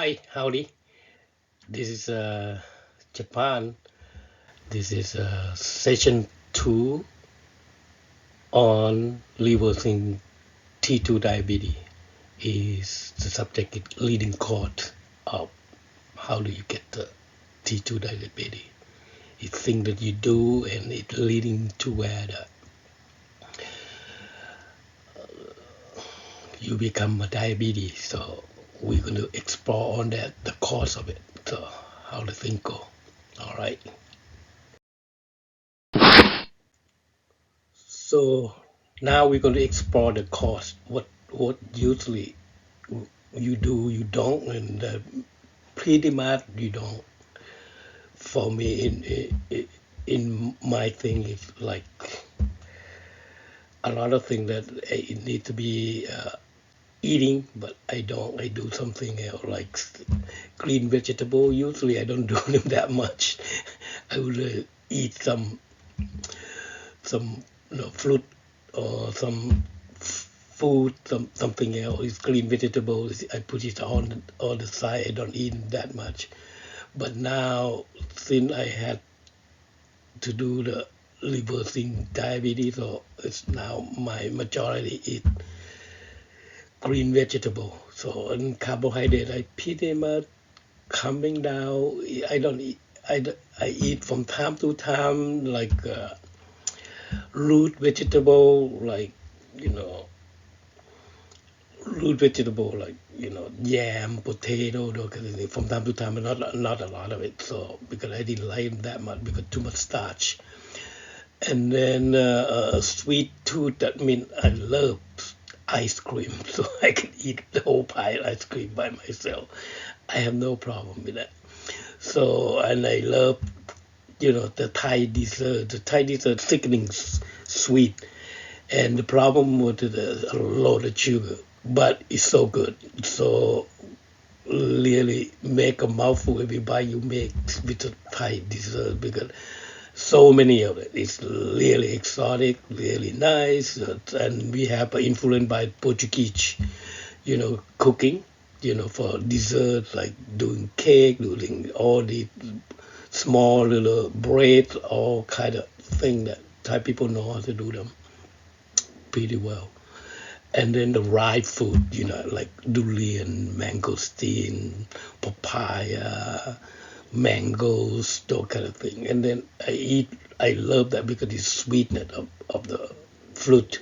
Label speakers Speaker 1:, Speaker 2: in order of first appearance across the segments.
Speaker 1: Hi, howdy. This is Japan. This is session 2 on reversing T2 diabetes. Is the subject is leading cause of how do you get the T2 diabetes? It's thing that you do and it leading to where you become a diabetes. So we're going to explore on that the cause of it. So how the thing go. All right. So now we're going to explore the cause. What usually you do, you don't, and pretty much you don't. For me, in my thing, it's like a lot of things that it need to be eating, but I don't. I do something else like green vegetable. Usually, I don't do them that much. I would eat some fruit or some food, something else. It's green vegetables. I put it on the side. I don't eat that much. But now, since I had to do the reversing diabetes, so it's now my majority eat green vegetable. So on carbohydrate, I pretty much coming down. I don't eat. I eat from time to time like root vegetable, like you know root vegetable like yam, potato, those kind of things from time to time, but not a lot of it. So because I didn't like it that much because too much starch. And then sweet tooth. That means I love ice cream, so I can eat the whole pie of ice cream by myself. I have no problem with that. So and I love the Thai dessert. The Thai dessert sickening sweet, and the problem with it is a lot of sugar, but it's so good. So really make a mouthful every bite you make with the Thai dessert because so many of it. It's really exotic, really nice, and we have influence by Portuguese, cooking, for dessert, like doing cake, doing all the small little bread, all kind of thing that Thai people know how to do them pretty well. And then the ripe food, like durian, mangosteen, papaya, mangoes, those kind of thing. And then I love that because it's sweetness of the fruit.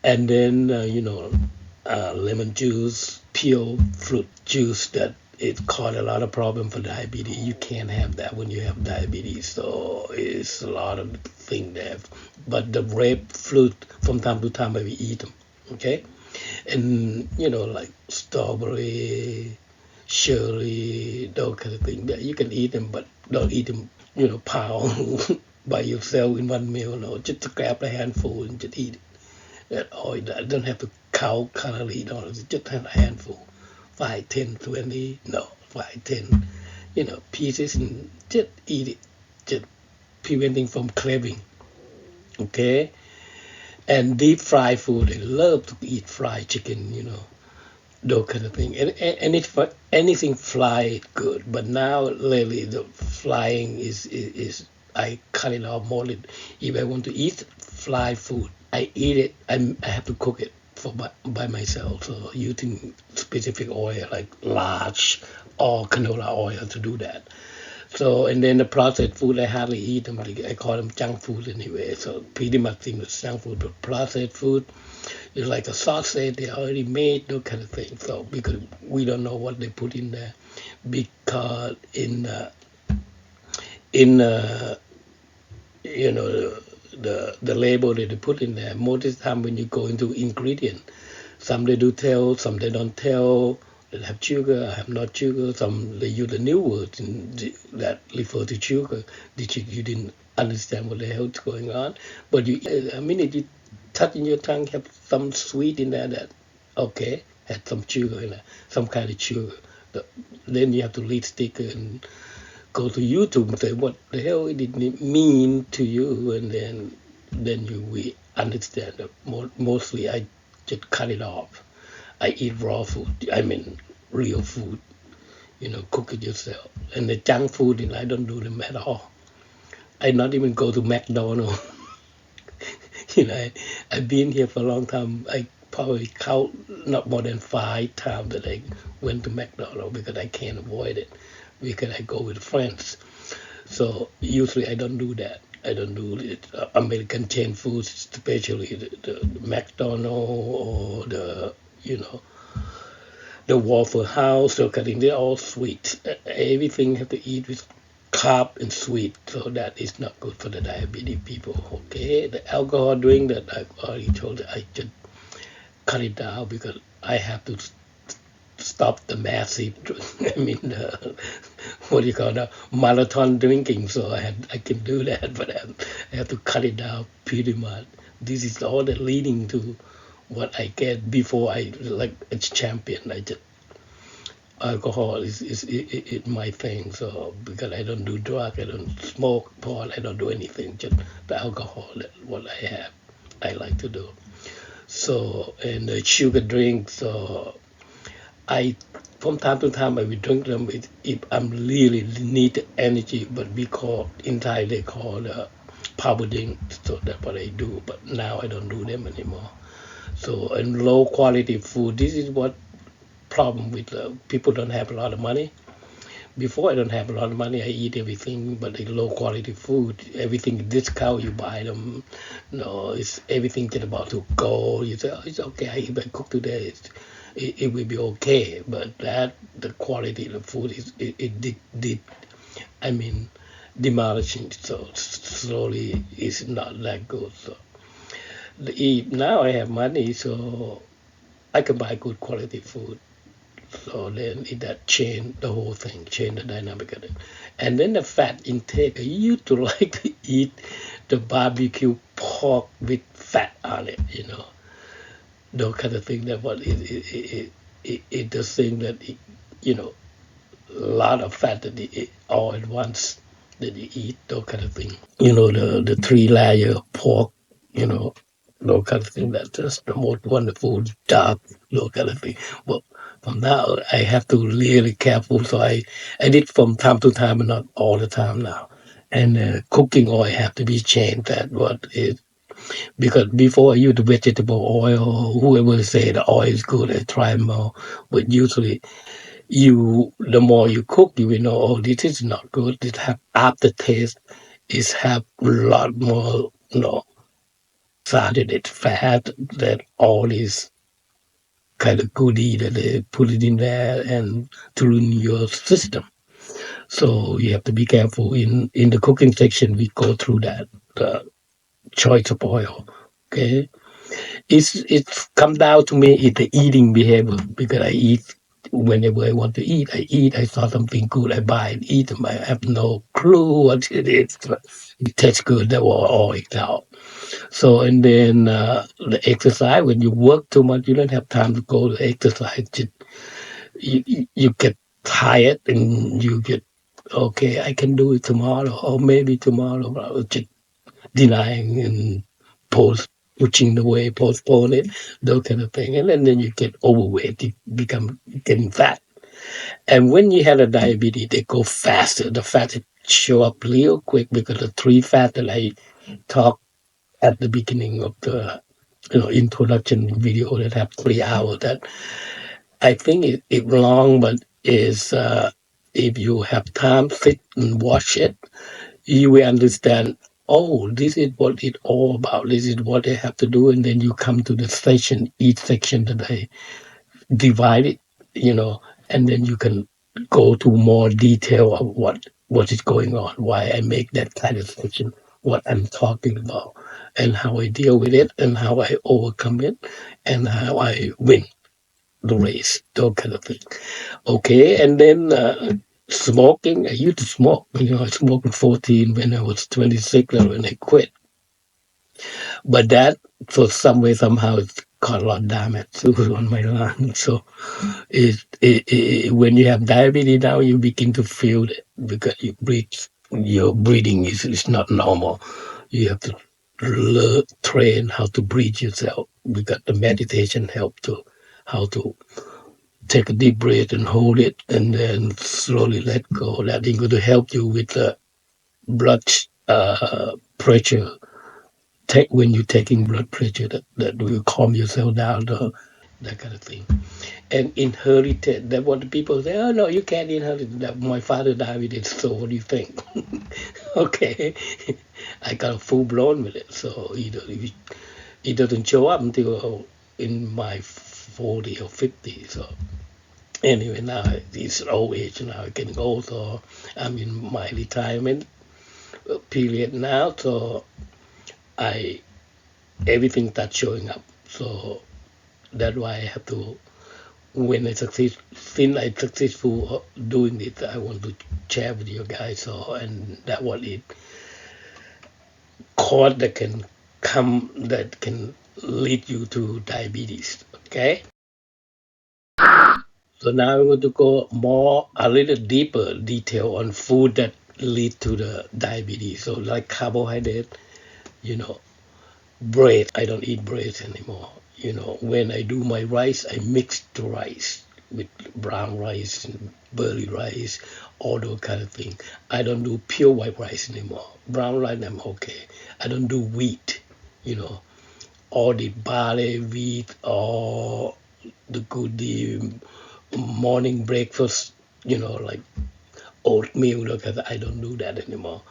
Speaker 1: And then, lemon juice, pure fruit juice that it caused a lot of problem for diabetes. You can't have that when you have diabetes. So it's a lot of thing there. But the red fruit, from time to time, I will eat them. Okay? And, like strawberry, cherry, those kind of things. That you can eat them, but don't eat them, pound by yourself in one meal. No, just grab a handful and just eat it. That oil, I don't have to count calorie, no, just have a handful, 5, 10, 20, no, 5, 10, pieces, and just eat it, just preventing from craving, okay? And deep fried food, I love to eat fried chicken, those kind of thing. And anything fried good, but now lately the flying is I cut it off more than if I want to eat fried food. I eat it. I have to cook it by myself. So using specific oil like large or canola oil to do that. So and then the processed food I hardly eat them. I call them junk food anyway. So pretty much things with junk food, but processed food is like a sausage they already made, those kind of thing. So because we don't know what they put in there, because in the label that they put in there, most of the time when you go into ingredient, some they do tell, some they don't tell. They have sugar, have not sugar. Some they use the new words that refer to sugar. You didn't understand what the hell is going on, but a minute you touch in your tongue have some sweet in there that okay had some sugar in there, some kind of sugar. Then you have to read sticker and go to YouTube and say what the hell it didn't mean to you, and then you we understand that mostly I just cut it off. I eat raw food. I mean real food. cook it yourself. And the junk food, I don't do them at all. I not even go to McDonald's. I've been here for a long time. I probably count not more than 5 times that I went to McDonald's because I can't avoid it because I go with friends. So usually I don't do that. I don't do it. American chain foods, especially the McDonald's or you know, the Waffle House, they're all sweet. Everything have to eat with carb and sweet, so that is not good for the diabetes people. Okay, the alcohol drink that I've already told you, I just cut it down because I have to stop the massive, I mean, what do you call that, marathon drinking. So I can do that, but I have to cut it down pretty much. This is all that leading to what I get before I like a champion. I just alcohol is my thing. So because I don't do drug, I don't smoke pot, I don't do anything. Just the alcohol, that what I have, I like to do. So and the sugar drinks. So I from time to time I will drink them if I'm really need energy. But we call in Thai they call power drink. So that's what I do. But now I don't do them anymore. So and low quality food. This is what problem with people don't have a lot of money. Before I don't have a lot of money, I eat everything, but the low quality food, everything discount, you buy them. No, it's everything just about to go. You say, oh, it's okay. If I cook today, it will be okay. But that the quality of the food it did I mean demolishing. So slowly it's not that good. So now I have money, so I can buy good quality food. So then that changed the whole thing, changed the dynamic of it. And then the fat intake, I used to like to eat the barbecue pork with fat on it, those kind of thing. That what it the thing that, a lot of fat that you eat all at once that you eat, those kind of thing. The 3 layer pork, you know, those kind of thing. That's just the most wonderful job, those kind of thing. But from now, I have to really careful. So I did from time to time, but not all the time now. And cooking oil have to be changed. That what is because before I use the vegetable oil, whoever say the oil is good, I try more. But usually the more you cook, you will know, oh, this is not good. This have aftertaste. Is have a lot more, saturated fat that all is kind of goodie that they put it in there and to ruin your system. So you have to be careful. In the cooking section, we go through that choice of oil. Okay, it's come down to me. It's the eating behavior because I eat whenever I want to eat. I eat. I saw something good, I buy and eat them. I have no clue what it is. But it tastes good. That will all it out. So and then the exercise. When you work too much, you don't have time to go to exercise. You get tired and you get okay. I can do it tomorrow or maybe tomorrow. But I was just denying and pushing away, postpone it, those kind of thing. And then you get overweight, you become getting fat. And when you have a diabetes, they go faster. The fat show up real quick because the 3 fat that I talked at the beginning of the introduction video that have 3 hours. That I think it long, but is if you have time, sit and watch it, you will understand. Oh, this is what it's all about. This is what they have to do, and then you come to the section, each section that they divide it, and then you can go to more detail of what is going on, why I make that kind of section, what I'm talking about, and how I deal with it, and how I overcome it, and how I win the race, those kind of things. Okay, and then smoking. I used to smoke. I smoked at 14 when I was 26, and when I quit. But that, for some way, somehow, it's caused a lot of damage too on my lung. So when you have diabetes now, you begin to feel it because your breathing is not normal. You have to train how to breathe yourself because the meditation help to how to take a deep breath and hold it, and then slowly let go. That is going to help you with the blood pressure. Take when you're taking blood pressure, that will calm yourself down, that kind of thing. And inherited, that what the people say, oh no, you can't inherit that. My father died with it, so what do you think? Okay. I got a full blown with it, so it doesn't show up until in my 40 or 50. So anyway, now it's old age now, getting old, so I'm in my retirement period now, so I everything that's showing up. So that's why I have to, when I succeed, since I successful doing it, I want to share with you guys. So, and that what it cause that can come, that can lead you to diabetes. Okay. So now I'm going to go more, a little deeper detail on food that lead to the diabetes. So like carbohydrate, you know, bread. I don't eat bread anymore. You know, when I do my rice, I mix the rice with brown rice and barley rice, all those kind of things. I don't do pure white rice anymore. Brown rice, I'm okay. I don't do wheat, you know, all the barley, wheat, or the morning breakfast, you know, like oatmeal, look at that. I don't do that anymore.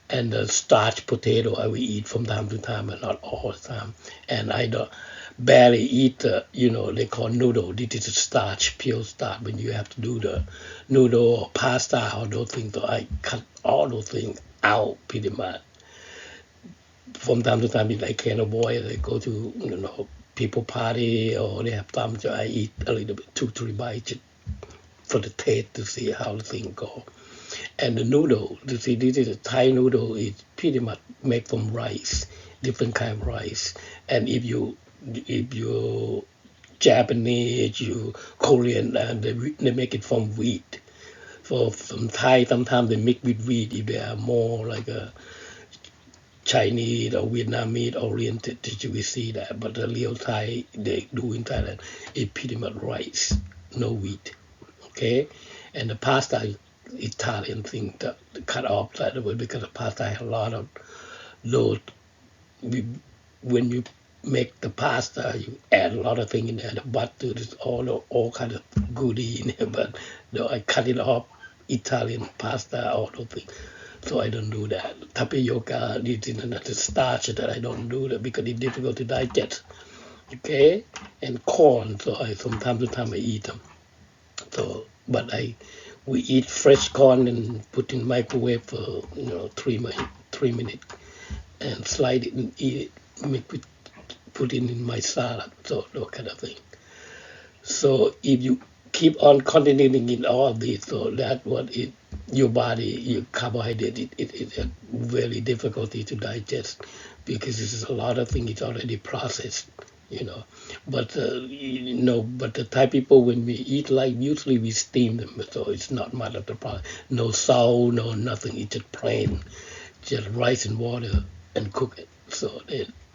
Speaker 1: And the starch potato I will eat from time to time, but not all the time. And I don't barely eat the, you know, they call noodle. This is a starch, pure starch. When you have to do the noodle or pasta or those things, so I cut all those things out pretty much. From time to time, if I can avoid it, I go to, you know, people party or they have time, so I eat a little bit, 2-3 bites for the taste to see how the thing go. And the noodle, you see, this is a Thai noodle. It's pretty much made from rice, different kind of rice. And if you Japanese, you Korean, and they make it from wheat. So from Thai, sometimes they mix with wheat if they are more like a Chinese or Vietnamese oriented. You will see that. But the real Thai they do in Thailand is pretty much rice, no wheat. Okay, and the pasta Italian thing to cut off that way because the pasta has a lot of load. When you make the pasta, you add a lot of things in there, the butter, there's all kind of goodie in there. But no, I cut it off. Italian pasta, all those things. So I don't do that. Tapioca, this is another starch that I don't do that because it's difficult to digest. Okay, and corn. So from time to time I eat them. So, but we eat fresh corn and put in microwave for 3 minutes and slide it and eat it. Put it in my salad, so that kind of thing. So if you keep on continuing in all of this, so that what it your body, your carbohydrate, it's very difficulty to digest because this is a lot of things it's already processed, you know. But but the Thai people when we eat like usually we steam them, so it's not much of the problem. No salt, no nothing. It's just plain, just rice and water and cook it. So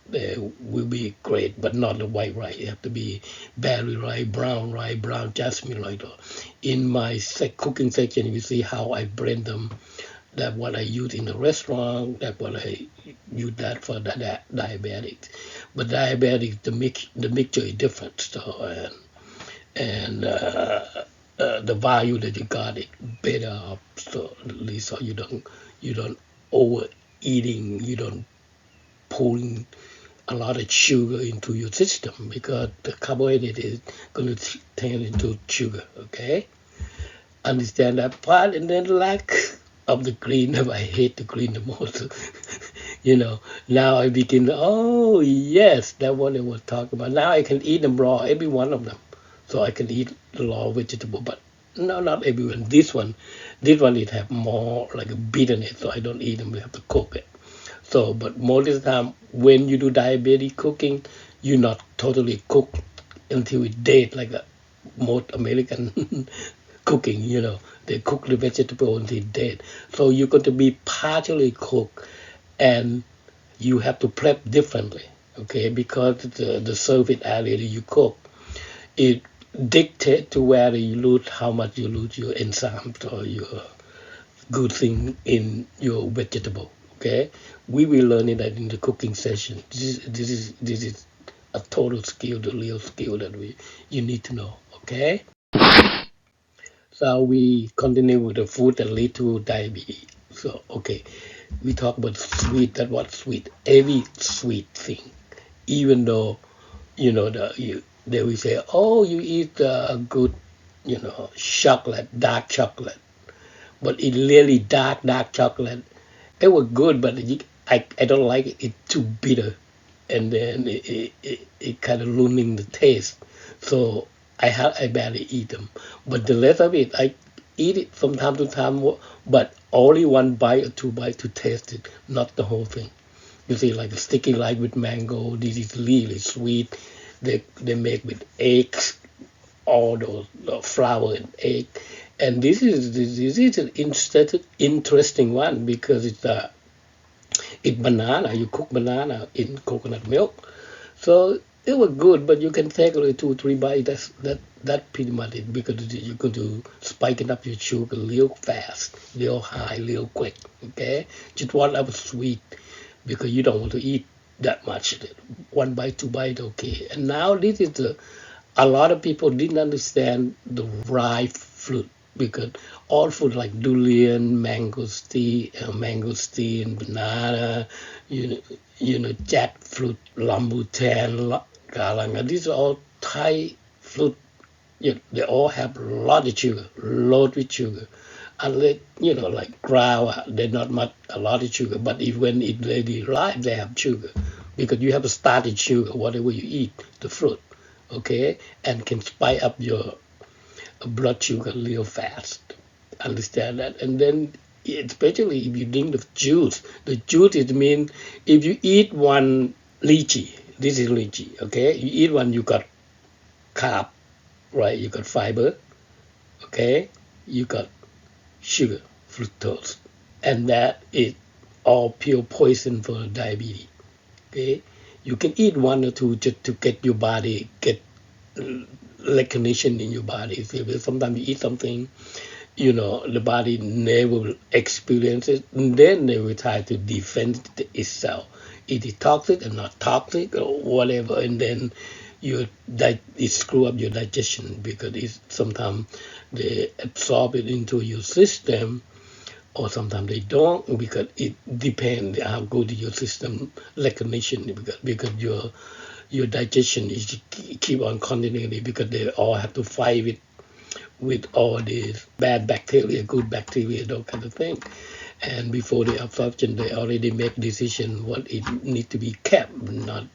Speaker 1: they will be great, but not the white rice. It have to be barley rice, brown jasmine rice. In my cooking section, you see how I blend them. That what I use in the restaurant. That what I use that for the diabetics. But diabetics, the mixture is different. So and the value that you got it better. So at least so you don't overeating. You don't pulling a lot of sugar into your system because the carbohydrate is going to turn into sugar. Okay, understand that part, and then lack of the green. I hate the green the most. Now I begin. Oh yes, that what I was talking about. Now I can eat them raw, every one of them. So I can eat the raw vegetable, but no, not everyone. This one it have more like a bitterness, so I don't eat them. We have to cook it. So, but most of the time, when you do diabetic cooking, you not totally cook until it's dead, like most American cooking. They cook the vegetable until it's dead. So you're going to be partially cooked, and you have to prep differently, okay? Because the surface area that you cook, it dictate to where you lose, how much you lose your enzymes or your good thing in your vegetable. Okay, we will learn it in the cooking session. This is a total skill, the real skill that you need to know. Okay, so we continue with the food that lead to diabetes. So okay, we talk about sweet. That what sweet? Every sweet thing, even though they will say, oh, you eat a good chocolate, dark chocolate, but it really dark chocolate. It was good, but I don't like it. It's too bitter, and then it kind of ruining the taste. So I barely eat them. But the rest of it, I eat it from time to time, but only one bite or two bites to taste it, not the whole thing. You see, like a sticky like with mango. This is really sweet. They make with eggs, all those flour and egg. And this is an interesting one because it's banana. You cook banana in coconut milk, so it was good. But you can take only 2 or 3 bites. That pretty much it because you're going to spiking up your sugar real fast, real high, real quick. Okay, just 1 hour sweet because you don't want to eat that much. 1 bite, 2 bite, okay. And now this is a lot of people didn't understand the rye fruit because all fruit like durian, mangosteen, banana, you know, jackfruit, rambutan, galanga. These are all Thai fruit. They all have a lot of sugar, loaded sugar. Unless like guava, they're not much a lot of sugar. But if when it ready ripe, they have sugar because you have a started sugar, whatever you eat, the fruit, okay, and can spike up your blood sugar real fast. Understand that? And then especially if you drink the juice it mean if you eat one lychee, this is lychee, okay, you eat one, you got carb, right? You got fiber, okay, you got sugar, fructose, and that is all pure poison for diabetes. Okay, you can eat 1 or 2 just to get your body get recognition in your body. Sometimes you eat something, the body never experience it, and then they will try to defend itself. Is it toxic or not toxic or whatever, and then it screw up your digestion because sometimes they absorb it into your system or sometimes they don't because it depends how good your system recognition because your digestion is keep on continually because they all have to fight with all these bad bacteria, good bacteria, those kind of things. And before the absorption, they already make decision what it need to be kept, not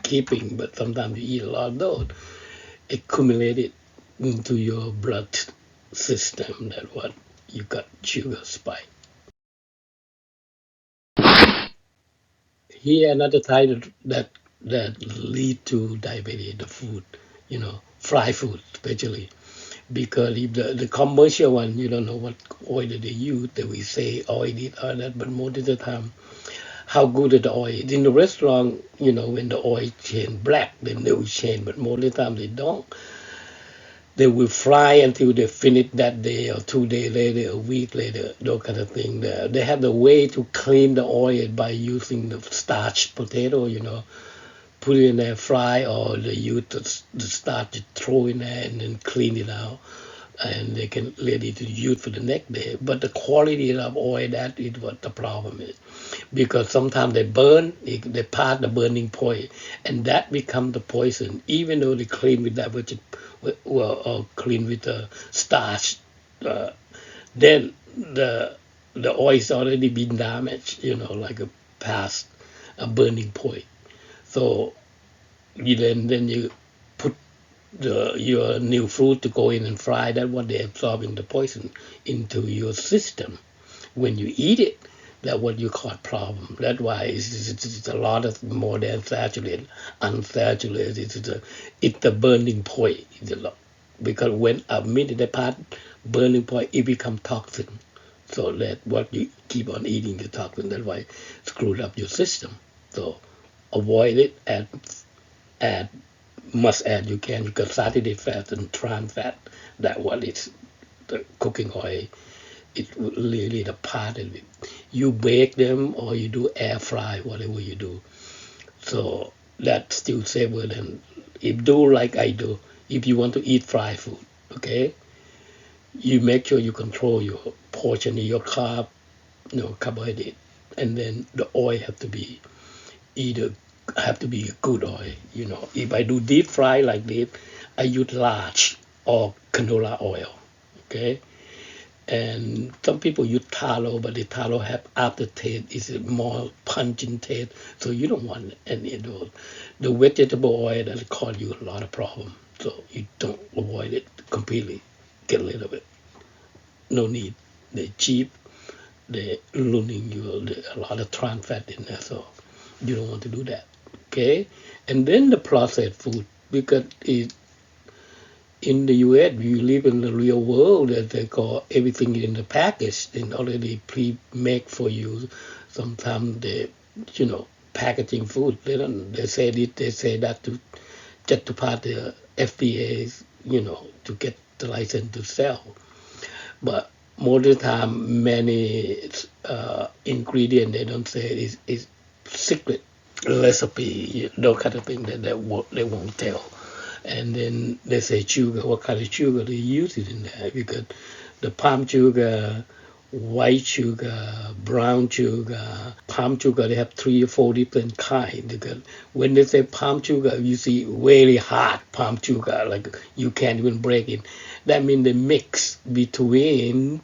Speaker 1: keeping. But sometimes you eat a lot of those, accumulated into your blood system. That what you got sugar spike. Here another type that lead to diabetes, the food, fried food especially. Because if the commercial one, you don't know what oil they use, they will say oil this or that, but most of the time, how good is the oil? In the restaurant, when the oil change black, then they will change, but most of the time they don't. They will fry until they finish that day or 2 days later, a week later, those kind of thing. They have the way to clean the oil by using the starch potato, put it in there, fry, or they use the starch to throw in there and then clean it out. And they can ready to use for the next day. But the quality of oil, that is what the problem is. Because sometimes they burn, they pass the burning point, and that becomes the poison, even though they clean with that, or clean with the starch. Then the oil is already been damaged, like a past a burning point. So then you put your new fruit to go in and fry. That what they're absorbing the poison into your system. When you eat it, that what you call problem. That's why it's a lot of more than saturated, unsaturated. It's the burning point. Because when a minute apart burning point, it becomes toxin. So that what you keep on eating the toxin. That's why screwed up your system. So avoid it and add must add you can. You got saturated fat and trans fat. That what is the cooking oil. It really the part of it. You bake them or you do air fry, whatever you do. So that's still safer than if do like I do. If you want to eat fried food, okay, you make sure you control your portion of your carbohydrate, and then the oil have to be either have to be a good oil. If I do deep fry like this, I use large or canola oil, okay. And some people use tallow, but the tallow have aftertaste. It's a more pungent taste, so you don't want any of those. The vegetable oil that cause you a lot of problem, so you don't avoid it completely. Get rid of it. No need. They're cheap. They're ruining you. A lot of trans fat in there, so you don't want to do that. Okay, and then the processed food because in the US, you live in the real world that they call everything in the package and already pre-made for you. Sometimes they, packaging food. They say this, they say that to just to pass the FDA, to get the license to sell. But most of the time, many ingredient they don't say is secret recipe, those kind of thing that they won't tell. And then they say sugar, what kind of sugar they use it in there because the palm sugar, white sugar, brown sugar, palm sugar, they have 3 or 4 different kinds. Because when they say palm sugar, you see really hard palm sugar, like you can't even break it. That means they mix between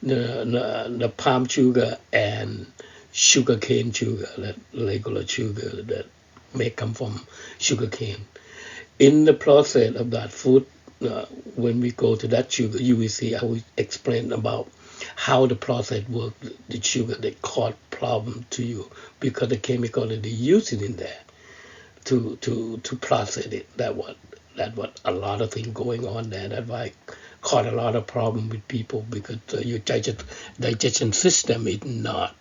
Speaker 1: the palm sugar and sugar cane sugar, that regular sugar that may come from sugar cane. In the process of that food, when we go to that sugar, you will see I will explain about how the process works, the sugar that cause problem to you because the chemical that they use it in there to process it. That what a lot of things going on there. That's why cause a lot of problem with people because your digestion system is not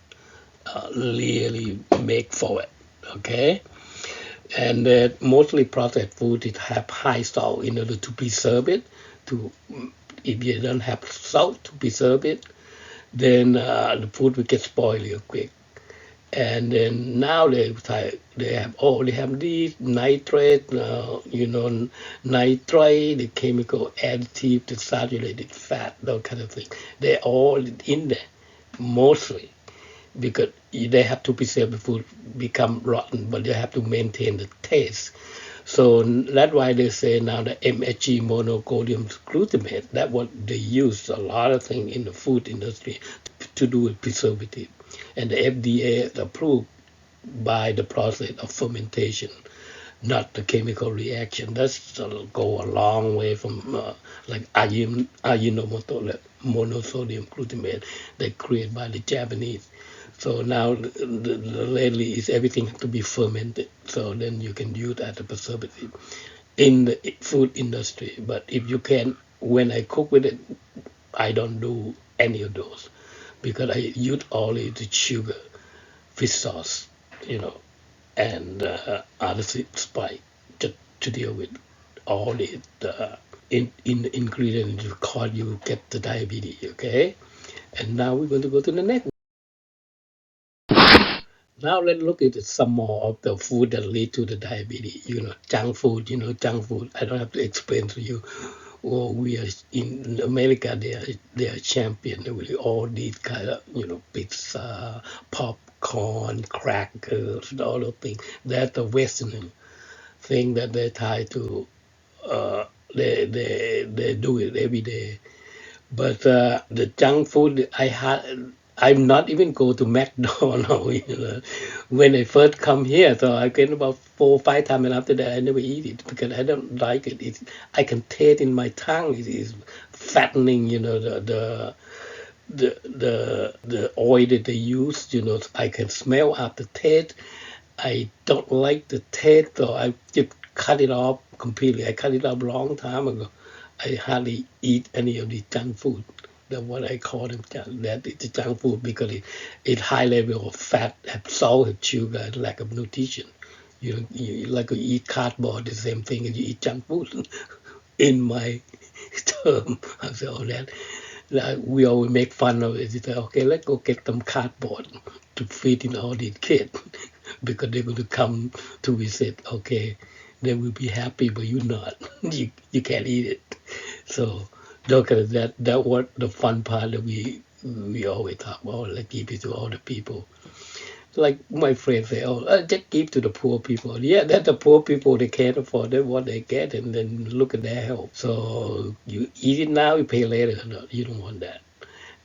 Speaker 1: really make for it. Okay. And mostly processed food it have high salt in order to preserve it. To if you don't have salt to preserve it, then the food will get spoiled real quick. And then now they have these nitrate, nitrate, the chemical additive, the saturated fat, those kind of things. They're all in there, mostly because they have to preserve the food become rotten, but they have to maintain the taste. So that's why they say now the MSG monocodium glutamate. That's what they use a lot of things in the food industry to do with preservative, and the FDA is approved by the process of fermentation, not the chemical reaction. That's go a long way from like Ajinomoto, like monosodium glutamate, that created by the Japanese. So now lately is everything has to be fermented. So then you can use that as a preservative in the food industry. But if you can, when I cook with it, I don't do any of those because I use only the sugar, fish sauce, and other spice to deal with all in the ingredient to cause you get the diabetes. Okay, and now we're going to go to the next. Now let's look at some more of the food that lead to the diabetes. Junk food. Junk food. I don't have to explain to you. Well, we are in America. They are champion with all these kind of pizza, popcorn, crackers, all those things. That's the Western thing that they try to. They do it every day. But the junk food I had, I'm not even go to McDonald's. When I first come here, so I get about 4 or 5 times, and after that I never eat it because I don't like it. I can taste in my tongue. It is fattening. The oil that they use. I can smell after taste. I don't like the taste, so I just cut it off completely. I cut it off a long time ago. I hardly eat any of the junk food. That's what I call them. That it's junk food because it high level of fat, have salt, have sugar, and lack of nutrition. You like you eat cardboard, the same thing, and you eat junk food. In my term, I say all that. Like, we always make fun of it. You say, okay, let's go get some cardboard to feed in all these kids because they're going to come to visit. Okay, they will be happy, but you not. You can't eat it. So look at that what the fun part that we always talk about, like give it to all the people. Like my friends say, oh, just give to the poor people. Yeah, that's the poor people, they can't afford it, what they get, and then look at their health. So you eat it now, you pay later. No, you don't want that.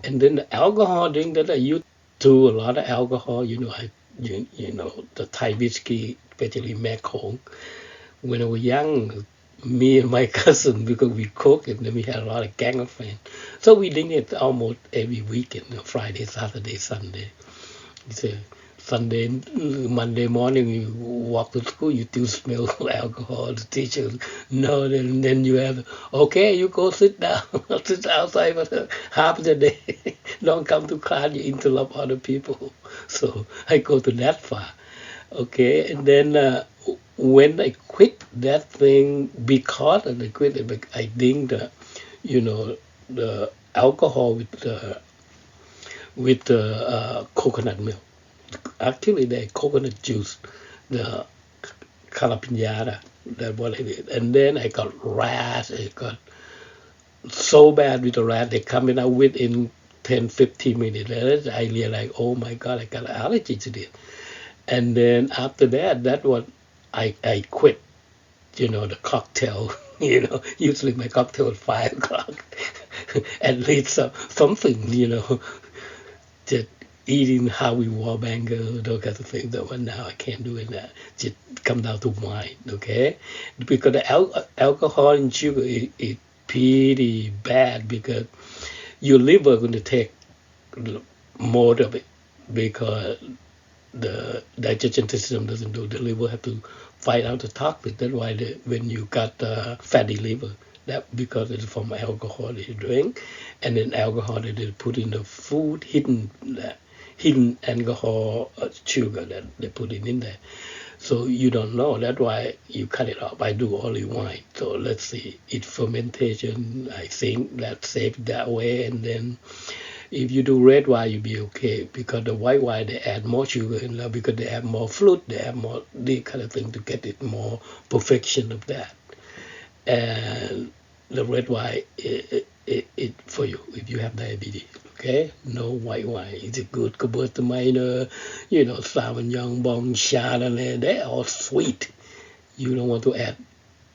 Speaker 1: And then the alcohol drink that I used to a lot of alcohol, the Thai whiskey, especially Macon. When I was young, me and my cousin, because we cook and then we had a lot of gang of friends. So we drink it almost every weekend, Friday, Saturday, Sunday. It's a Sunday, Monday morning, you walk to school, you still smell alcohol. The teacher, no, then you have, okay, you go sit down, sit outside for half the day. Don't come to class, you interrupt other people. So I go to that far. Okay, and then when I quit that thing, because I quit it, I think the alcohol with the coconut milk. Actually, the coconut juice, the calapinata, that what I did. And then I got rash. I got so bad with the rash. They coming out within 10, 15 minutes. And I realized, oh my God, I got an allergy to this. And then after that, that what I quit, the cocktail. Usually my cocktail at 5 o'clock. At least something, just eating how we war mango, those kinds of things. That one now I can't do it now. Just come down to wine, okay? Because the alcohol and sugar is pretty bad because your liver going to take more of it because the digestion system doesn't do. The liver have to fight out the toxins. That's why when you got fatty liver, that because it's from alcohol that you drink, and then alcohol that they put in the food, hidden alcohol sugar that they put it in there. So you don't know. That's why you cut it off. I do only wine. So let's see. It's fermentation. I think that's safe that way. And then if you do red wine, you'll be okay because the white wine they add more sugar in there because they have more fruit, they have more this kind of thing to get it more perfection of that. And the red wine it for you if you have diabetes. Okay, no white wine. It's a good Gewürztraminer, Sauvignon Blanc, Chardonnay. They're all sweet. You don't want to add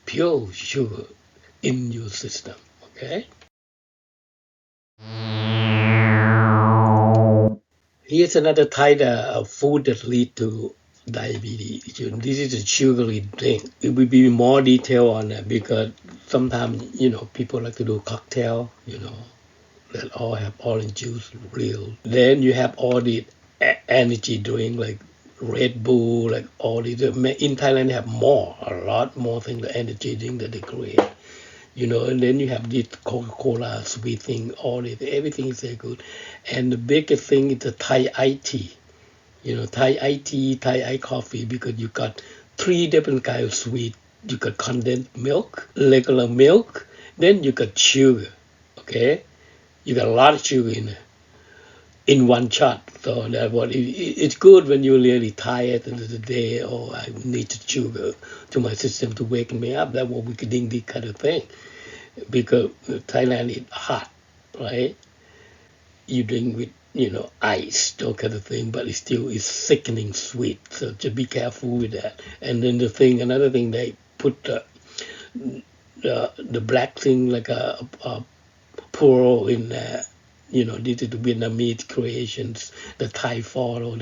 Speaker 1: pure sugar in your system. Okay. Here's another type of food that lead to diabetes. This is a sugary drink. It will be more detail on that because sometimes, people like to do cocktail, that all have orange juice, real. Then you have all the energy drink like Red Bull, like all these. In Thailand, they have a lot more things, the energy drink that they create. And then you have this Coca-Cola, sweet thing, all this, everything is very good. And the biggest thing is the Thai IT. Thai IT, Thai I coffee, because you got three different kinds of sweet. You got condensed milk, regular milk, then you got sugar, okay? You got a lot of sugar in one shot. So that what it's good when you're really tired at the end of the day, or I need sugar to my system to wake me up. That's what we can do this kind of thing. Because Thailand is hot, right? You drink with, ice, that kind of thing, but it still is sickening sweet. So just be careful with that. And then another thing, they put the black thing like a pearl in there. This is the Vietnamese creations, the Thai follow,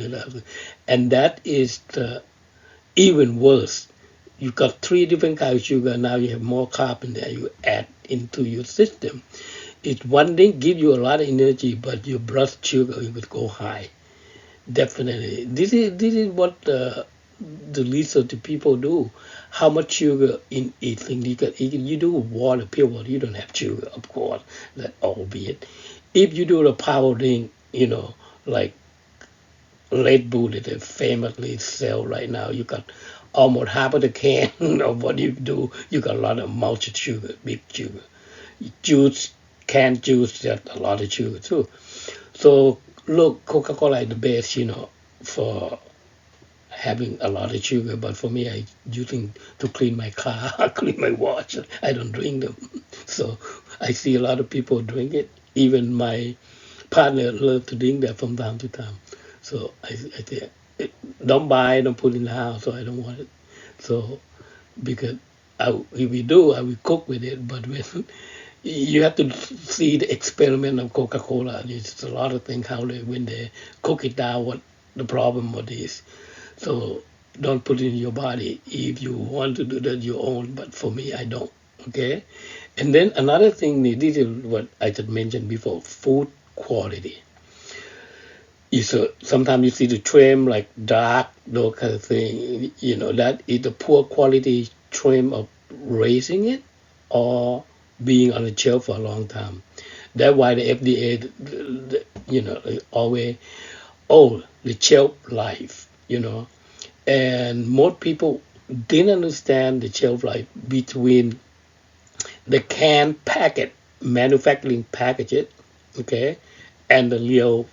Speaker 1: and that is even worse. You got three different kinds of sugar. Now you have more carbon there. You add into your system. It's one thing give you a lot of energy, but your blood sugar it would go high. Definitely, this is what the least of the people do. How much sugar in eating? You do water, pure water. You don't have sugar, of course. That albeit, if you do the power thing, like Red Bull that they famously sell right now. You got almost half of the can of what you do. You got a lot of malted sugar, big sugar. Juice, canned juice, there's a lot of sugar too. So look, Coca-Cola is the best, for having a lot of sugar. But for me, I using to clean my car, clean my watch. I don't drink them. So I see a lot of people drink it. Even my partner love to drink that from time to time. So I say, don't buy, don't put in the house. So I don't want it. So because if we do, I will cook with it. But when you have to see the experiment of Coca-Cola. There's a lot of things how they when they cook it down, what the problem what is. So don't put it in your body. If you want to do that, your own. But for me, I don't. Okay. And then another thing, this is what I just mentioned before: food quality. Sometimes you see the trim like dark, those kind of thing. That is the poor quality trim of raising it or being on the shelf for a long time. That's why the FDA, always, the shelf life, and most people didn't understand the shelf life between the can packet, manufacturing package, okay, and the real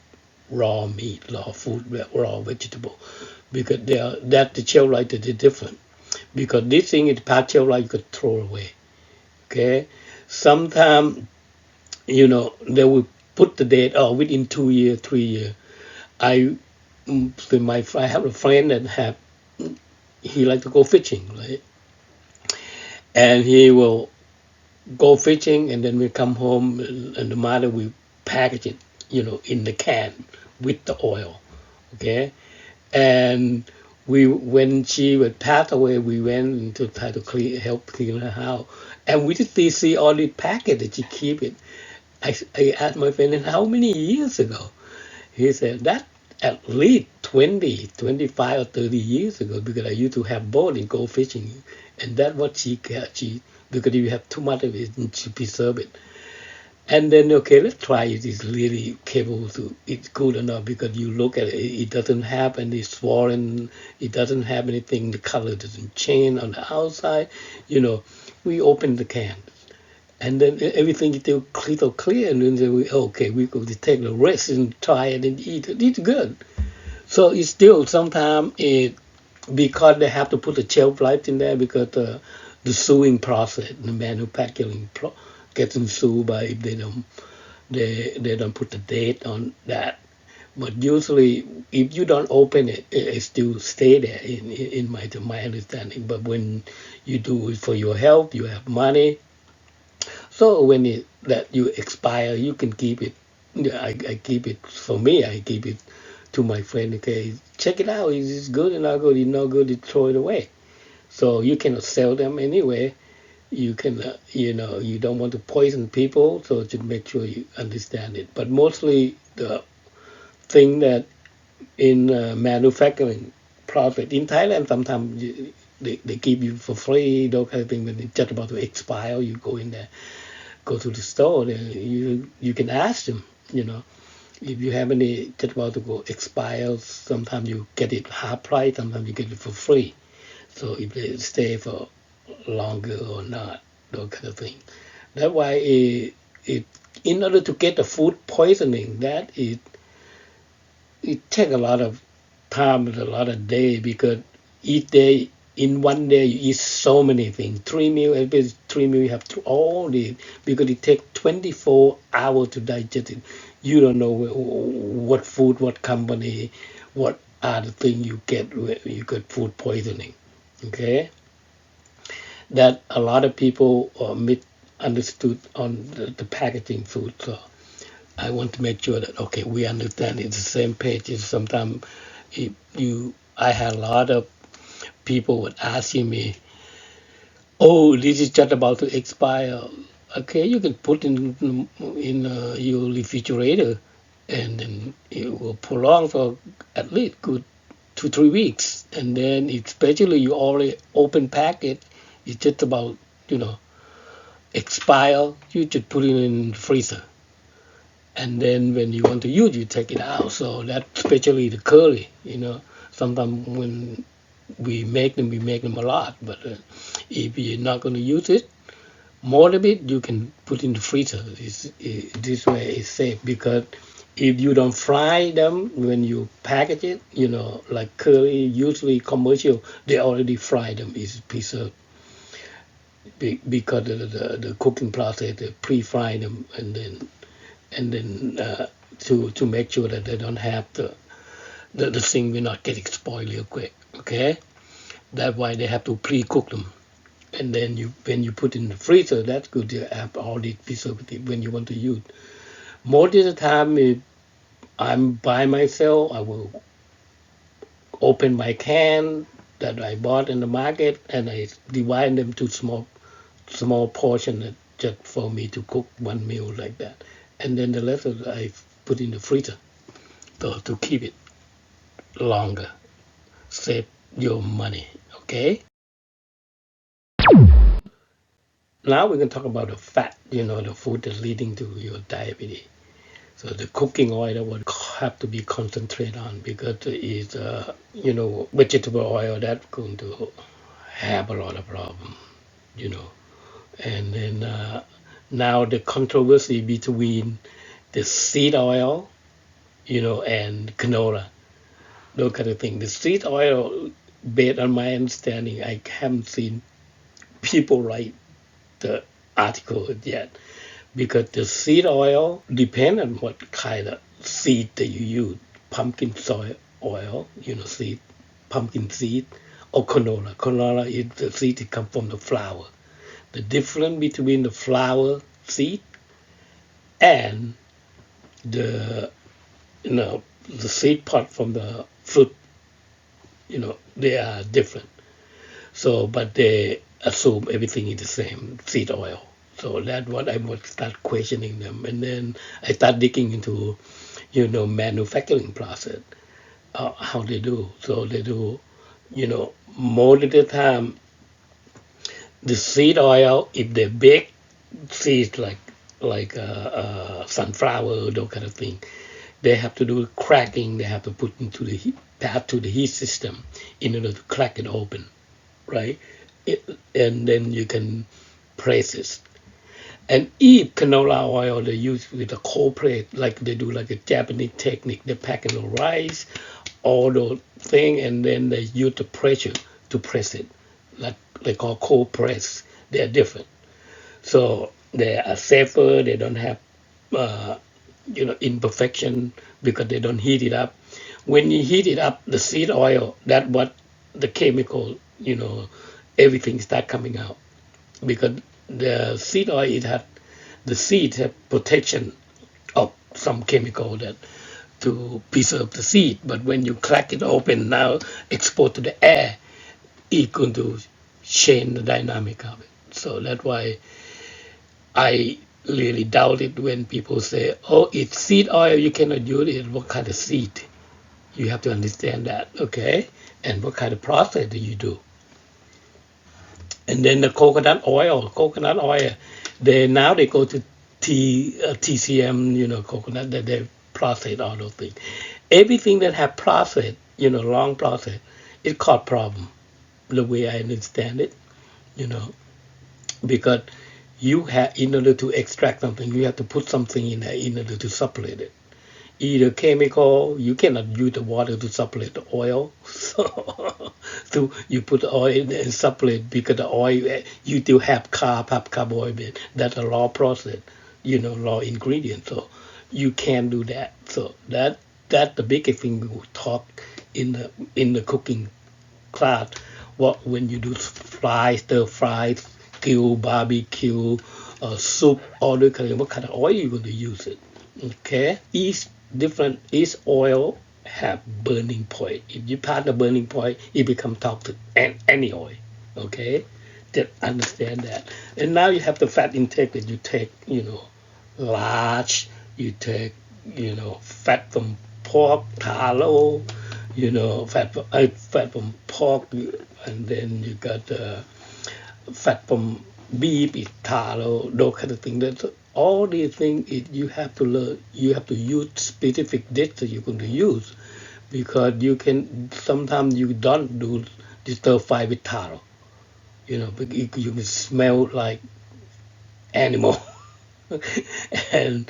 Speaker 1: raw meat, raw food, raw vegetable, because that the shelf life is different. Because this thing is past shelf life you could throw away. Okay, sometimes they will put the date within 2 years, 3 years. I I have a friend that he like to go fishing, right? And he will go fishing, and then we come home, and the mother will package it, in the can with the oil, okay? And when she would pass away, we went to try to help clean her house, and we just see all the packet that she keep it. I asked my friend, how many years ago? He said, that at least 20, 25 or 30 years ago, because I used to have boat and go fishing. And that's what because if you have too much of it, she preserve it. And then, okay, let's try it. It's really capable to, it's good enough because you look at it, it doesn't have any swollen, it doesn't have anything, the color doesn't change on the outside. We open the can. And then everything is still crystal clear, and then we go to take the rest and try it and eat it. It's good. So it's still sometimes because they have to put the shelf life in there because the sewing process, the manufacturing getting sued by if they don't put the date on that. But usually, if you don't open it, it still stay there in my understanding. But when you do it for your health, you have money. So when that you expire, you can keep it. I keep it for me. I keep it to my friend. Okay, check it out. Is it good or not good? It's not good. You throw it away. So you cannot sell them anyway. You can, you don't want to poison people. So just make sure you understand it. But mostly the thing that in manufacturing process in Thailand, sometimes they give you for free those kind of things. When it's just about to expire, you go in there. Go to the store, you can ask them, if you have any just about to go expire, sometimes you get it half price, sometimes you get it for free. So if they stay for longer or not, those kind of things. That's why in order to get the food poisoning, it takes a lot of time and a lot of day because each day in one day you eat so many things. 3 meals, every 3 meals you have to all eat because it takes 24 hours to digest it. You don't know what food, what company, what are the things you get when you get food poisoning. Okay, that a lot of people misunderstood on the packaging food. So I want to make sure that okay, we understand it's the same page. Sometimes I had a lot of people would asking me, "Oh, this is just about to expire." Okay, you can put in your refrigerator, and then it will prolong for at least good 2 3 weeks. And then, especially you already open packet, it's just about expire. You just put it in the freezer. And then when you want to use, you take it out. So that, especially the curry, sometimes when we make them a lot. But if you're not going to use it, more of it, you can put in the freezer. This way is safe, because if you don't fry them when you package it, like curry, usually commercial, they already fry them, is preserved. Because the cooking process, they pre-fry them, and then to make sure that they don't have the thing will not get spoiled real quick. Okay, that's why they have to pre-cook them. And then when you put in the freezer, that's good to have all the preservative when you want to use. Most of the time, if I'm by myself, I will open my can that I bought in the market, and I divide them to small portion, just for me to cook one meal like that. And then the rest of it I put in the freezer to keep it longer, save your money. Okay. Now we can talk about the fat, the food that's leading to your diabetes. So the cooking oil that would have to be concentrated on, because it's vegetable oil that's going to have a lot of problem, you know. And then now the controversy between the seed oil, and canola, those kind of things. The seed oil, based on my understanding, I haven't seen people write the article yet, because the seed oil depends on what kind of seed that you use. Pumpkin soy oil, seed, pumpkin seed, or canola. Canola is the seed that comes from the flower. The difference between the flower seed and the the seed part from the fruit, they are different. So, but they assume everything is the same seed oil. So that's what I would start questioning them, and then I start digging into, manufacturing process, how they do. So they do, most of the time, the seed oil, if they bake seeds like sunflower, those kind of thing, they have to do cracking. They have to put into the heat, pass to the heat system in order to crack it open, right? And then you can press it. And if canola oil they use with a cold press, like they do like a Japanese technique, they pack in the rice, all those thing, and then they use the pressure to press it, like they call cold press. They are different. So they are safer. They don't have, imperfection, because they don't heat it up. When you heat it up, the seed oil, that what the chemical, everything start coming out, because the seed oil, it had the seeds have protection of some chemical that to preserve the seed. But when you crack it open now, exposed to the air, it's going to change the dynamic of it. So that's why I really doubt it when people say, "Oh, it's seed oil. You cannot use it." What kind of seed? You have to understand that, okay? And what kind of process do you do? And then the coconut oil, they go to TCM, coconut, that they process all those things. Everything that have process, long process, it cause problem. The way I understand it, you know, because you have, in order to extract something, you have to put something in there in order to separate it. Either chemical, you cannot use the water to separate the oil. So you put the oil in and separate, because the oil, you still have carbohydrate. That's a raw process, raw ingredient. So you can't do that. So that's the biggest thing we will talk in the cooking class. What when you do stir fries, grill, barbecue, soup, all the kind of, what kind of oil you going to use it. Okay, each oil have burning point. If you pass the burning point, it becomes toxic, and any oil. Okay, just understand that. And now you have the fat intake that you take, large. You take, fat from pork, tallow, fat from pork, and then you got fat from beef, is tallow, those kind of things. all these things you have to learn. You have to use specific dish that you're going to use, because you can sometimes you don't do the stir fry with taro. But you can smell like animal, and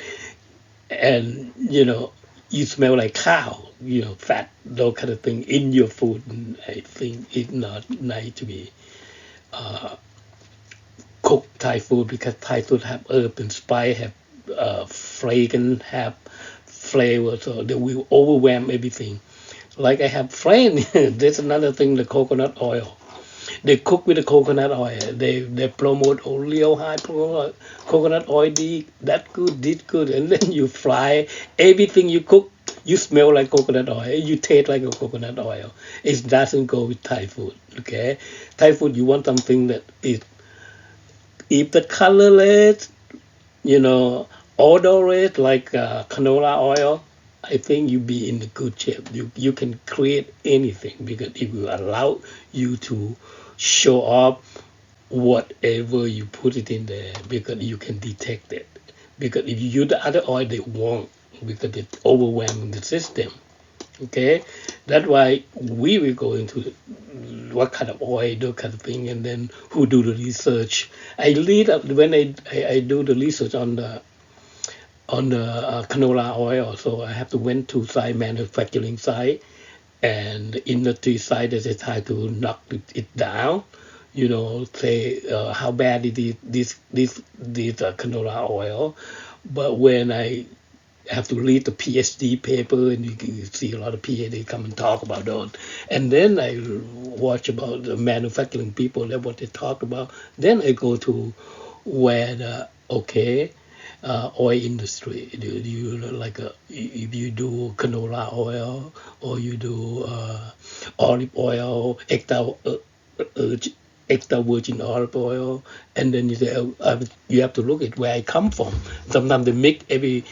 Speaker 1: and you smell like cow, fat, those kind of thing in your food. And I think it's not nice to be cooked Thai food, because Thai food have herb and spice, have fragrance, have flavor, so they will overwhelm everything. Like I have friend, there's another thing, the coconut oil. They cook with the coconut oil. They promote real high promote coconut oil. That good, this good, and then you fry everything you cook. You smell like coconut oil. You taste like a coconut oil. It doesn't go with Thai food. Okay, Thai food, you want something that is, if the colorless, you know, odorless, like canola oil, I think you be in the good shape. You can create anything, because it will allow you to show off whatever you put it in there, because you can detect it. Because if you use the other oil, they won't, because it's overwhelming the system. Okay, that's why we will go into what kind of oil, those kind of thing, and then who do the research. I lead up when I do the research on the canola oil. So I have to went to site, manufacturing site, and industry side that they try to knock it down. Say how bad it is, this canola oil. But when I have to read the PhD paper, and you see a lot of PhD come and talk about those, and then I watch about the manufacturing people, that what they talk about. Then I go to where the oil industry. Do you like if you do canola oil, or you do olive oil, uh, extra virgin olive oil, and then you say, you have to look at where I come from. Sometimes they make every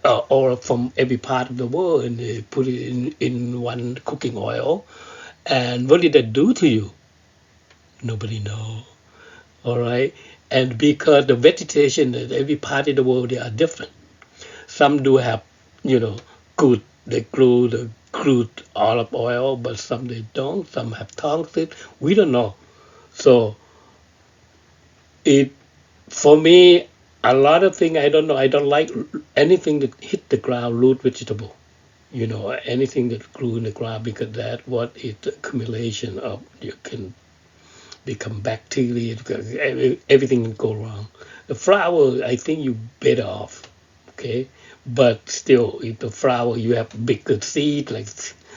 Speaker 1: oil from every part of the world, and they put it in one cooking oil. And what did that do to you? Nobody know. All right. And because the vegetation in every part of the world, they are different. Some do have, good, they grew the crude olive oil, but some they don't. Some have toxic. We don't know. So it, for me, a lot of things I don't know. I don't like anything that hit the ground, root vegetable. Anything that grew in the ground, because that what is the accumulation of, you can become bacteria, because everything can go wrong. The flower, I think you better off, okay? But still, if the flower, you have bigger seed, like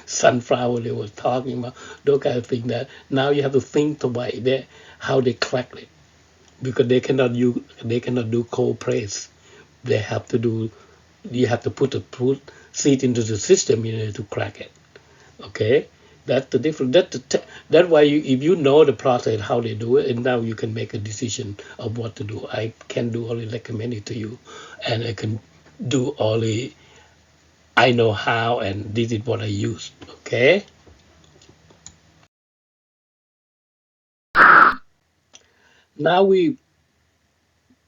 Speaker 1: sunflower they were talking about, those kind of thing, that now you have to think about that, how they crack it, because they cannot do cold press. They have to do, you have to put seed into the system, to crack it. Okay, that's the difference. That's why if you know the process how they do it, and now you can make a decision of what to do. I can do only recommend it to you, and I can do only I know how, and this is what I use. Okay. Now we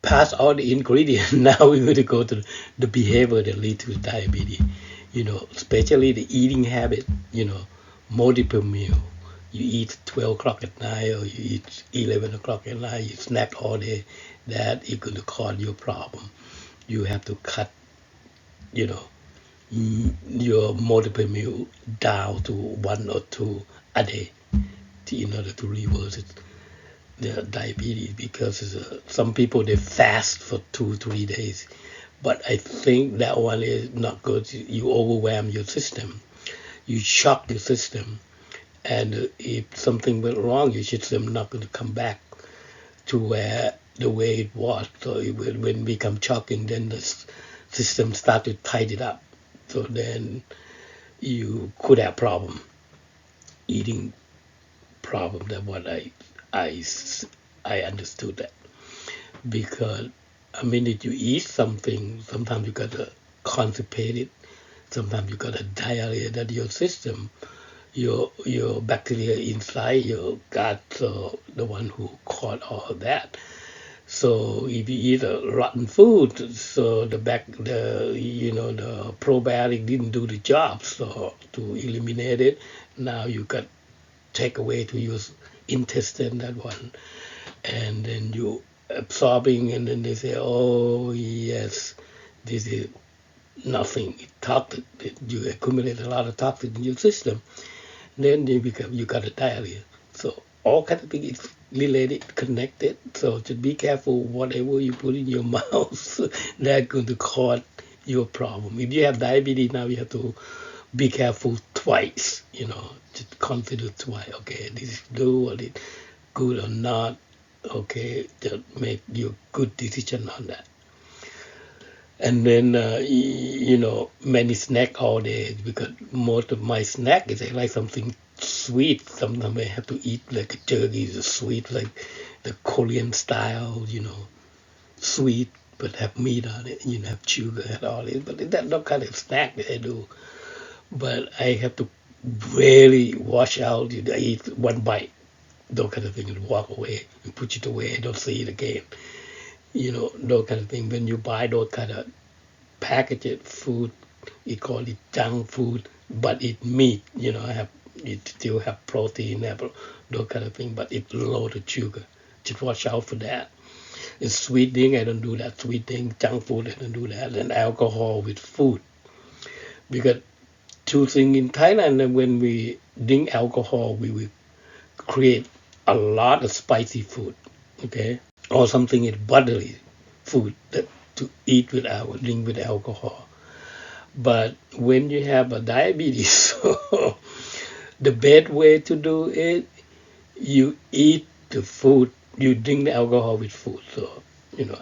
Speaker 1: pass all the ingredients. Now we're going to go to the behavior that lead to diabetes. Especially the eating habit. Multiple meal. You eat 12 o'clock at night, or you eat 11 o'clock at night. You snack all day. That is going to cause you a problem. You have to cut, you know, your multiple meal down to one or two a day, in order to reverse it, the diabetes, because some people they fast for 2 3 days, but I think that one is not good. You overwhelm your system, you shock your system, and if something went wrong, your system not going to come back to where the way it was. So when it become shocking, then the system start to tighten it up. So then you could have problem, eating problem. That what I I understood that, because a minute you eat something, sometimes you got to constipated, sometimes you got a diarrhea, that your system, your bacteria inside your gut, so the one who caught all of that. So if you eat a rotten food, so the probiotic didn't do the job. So to eliminate it, now you got take away to your intestine that one, and then you absorbing, and then they say, oh yes, this is nothing. It toxic. You accumulate a lot of toxin in your system, then you got a diarrhea. So all kind of things is related, connected. So just be careful whatever you put in your mouth. That's going to cause your problem. If you have diabetes now, you have to be careful twice. Just consider twice. Okay, this is good or this good or not. Okay, just make your good decision on that. And then many snack all day, because most of my snack is like something sweet. Sometimes I have to eat like a turkey, is sweet, like the Korean style, sweet, but have meat on it, have sugar and all it. But that's not kind of snack that I do. But I have to really wash out. I eat one bite, those kind of things, and walk away and put it away. I don't see it again. Those kind of things. When you buy those kind of packaged food, we call it junk food, but it meat, it still have protein, have those kind of thing, but it's loaded sugar. Just watch out for that. And sweet thing, I don't do that. Sweet thing, junk food, I don't do that. And alcohol with food, because two things in Thailand, when we drink alcohol, we will create a lot of spicy food, okay, or something is buttery food that to eat with drink with alcohol. But when you have a diabetes, the best way to do it, you eat the food, you drink the alcohol with food. So,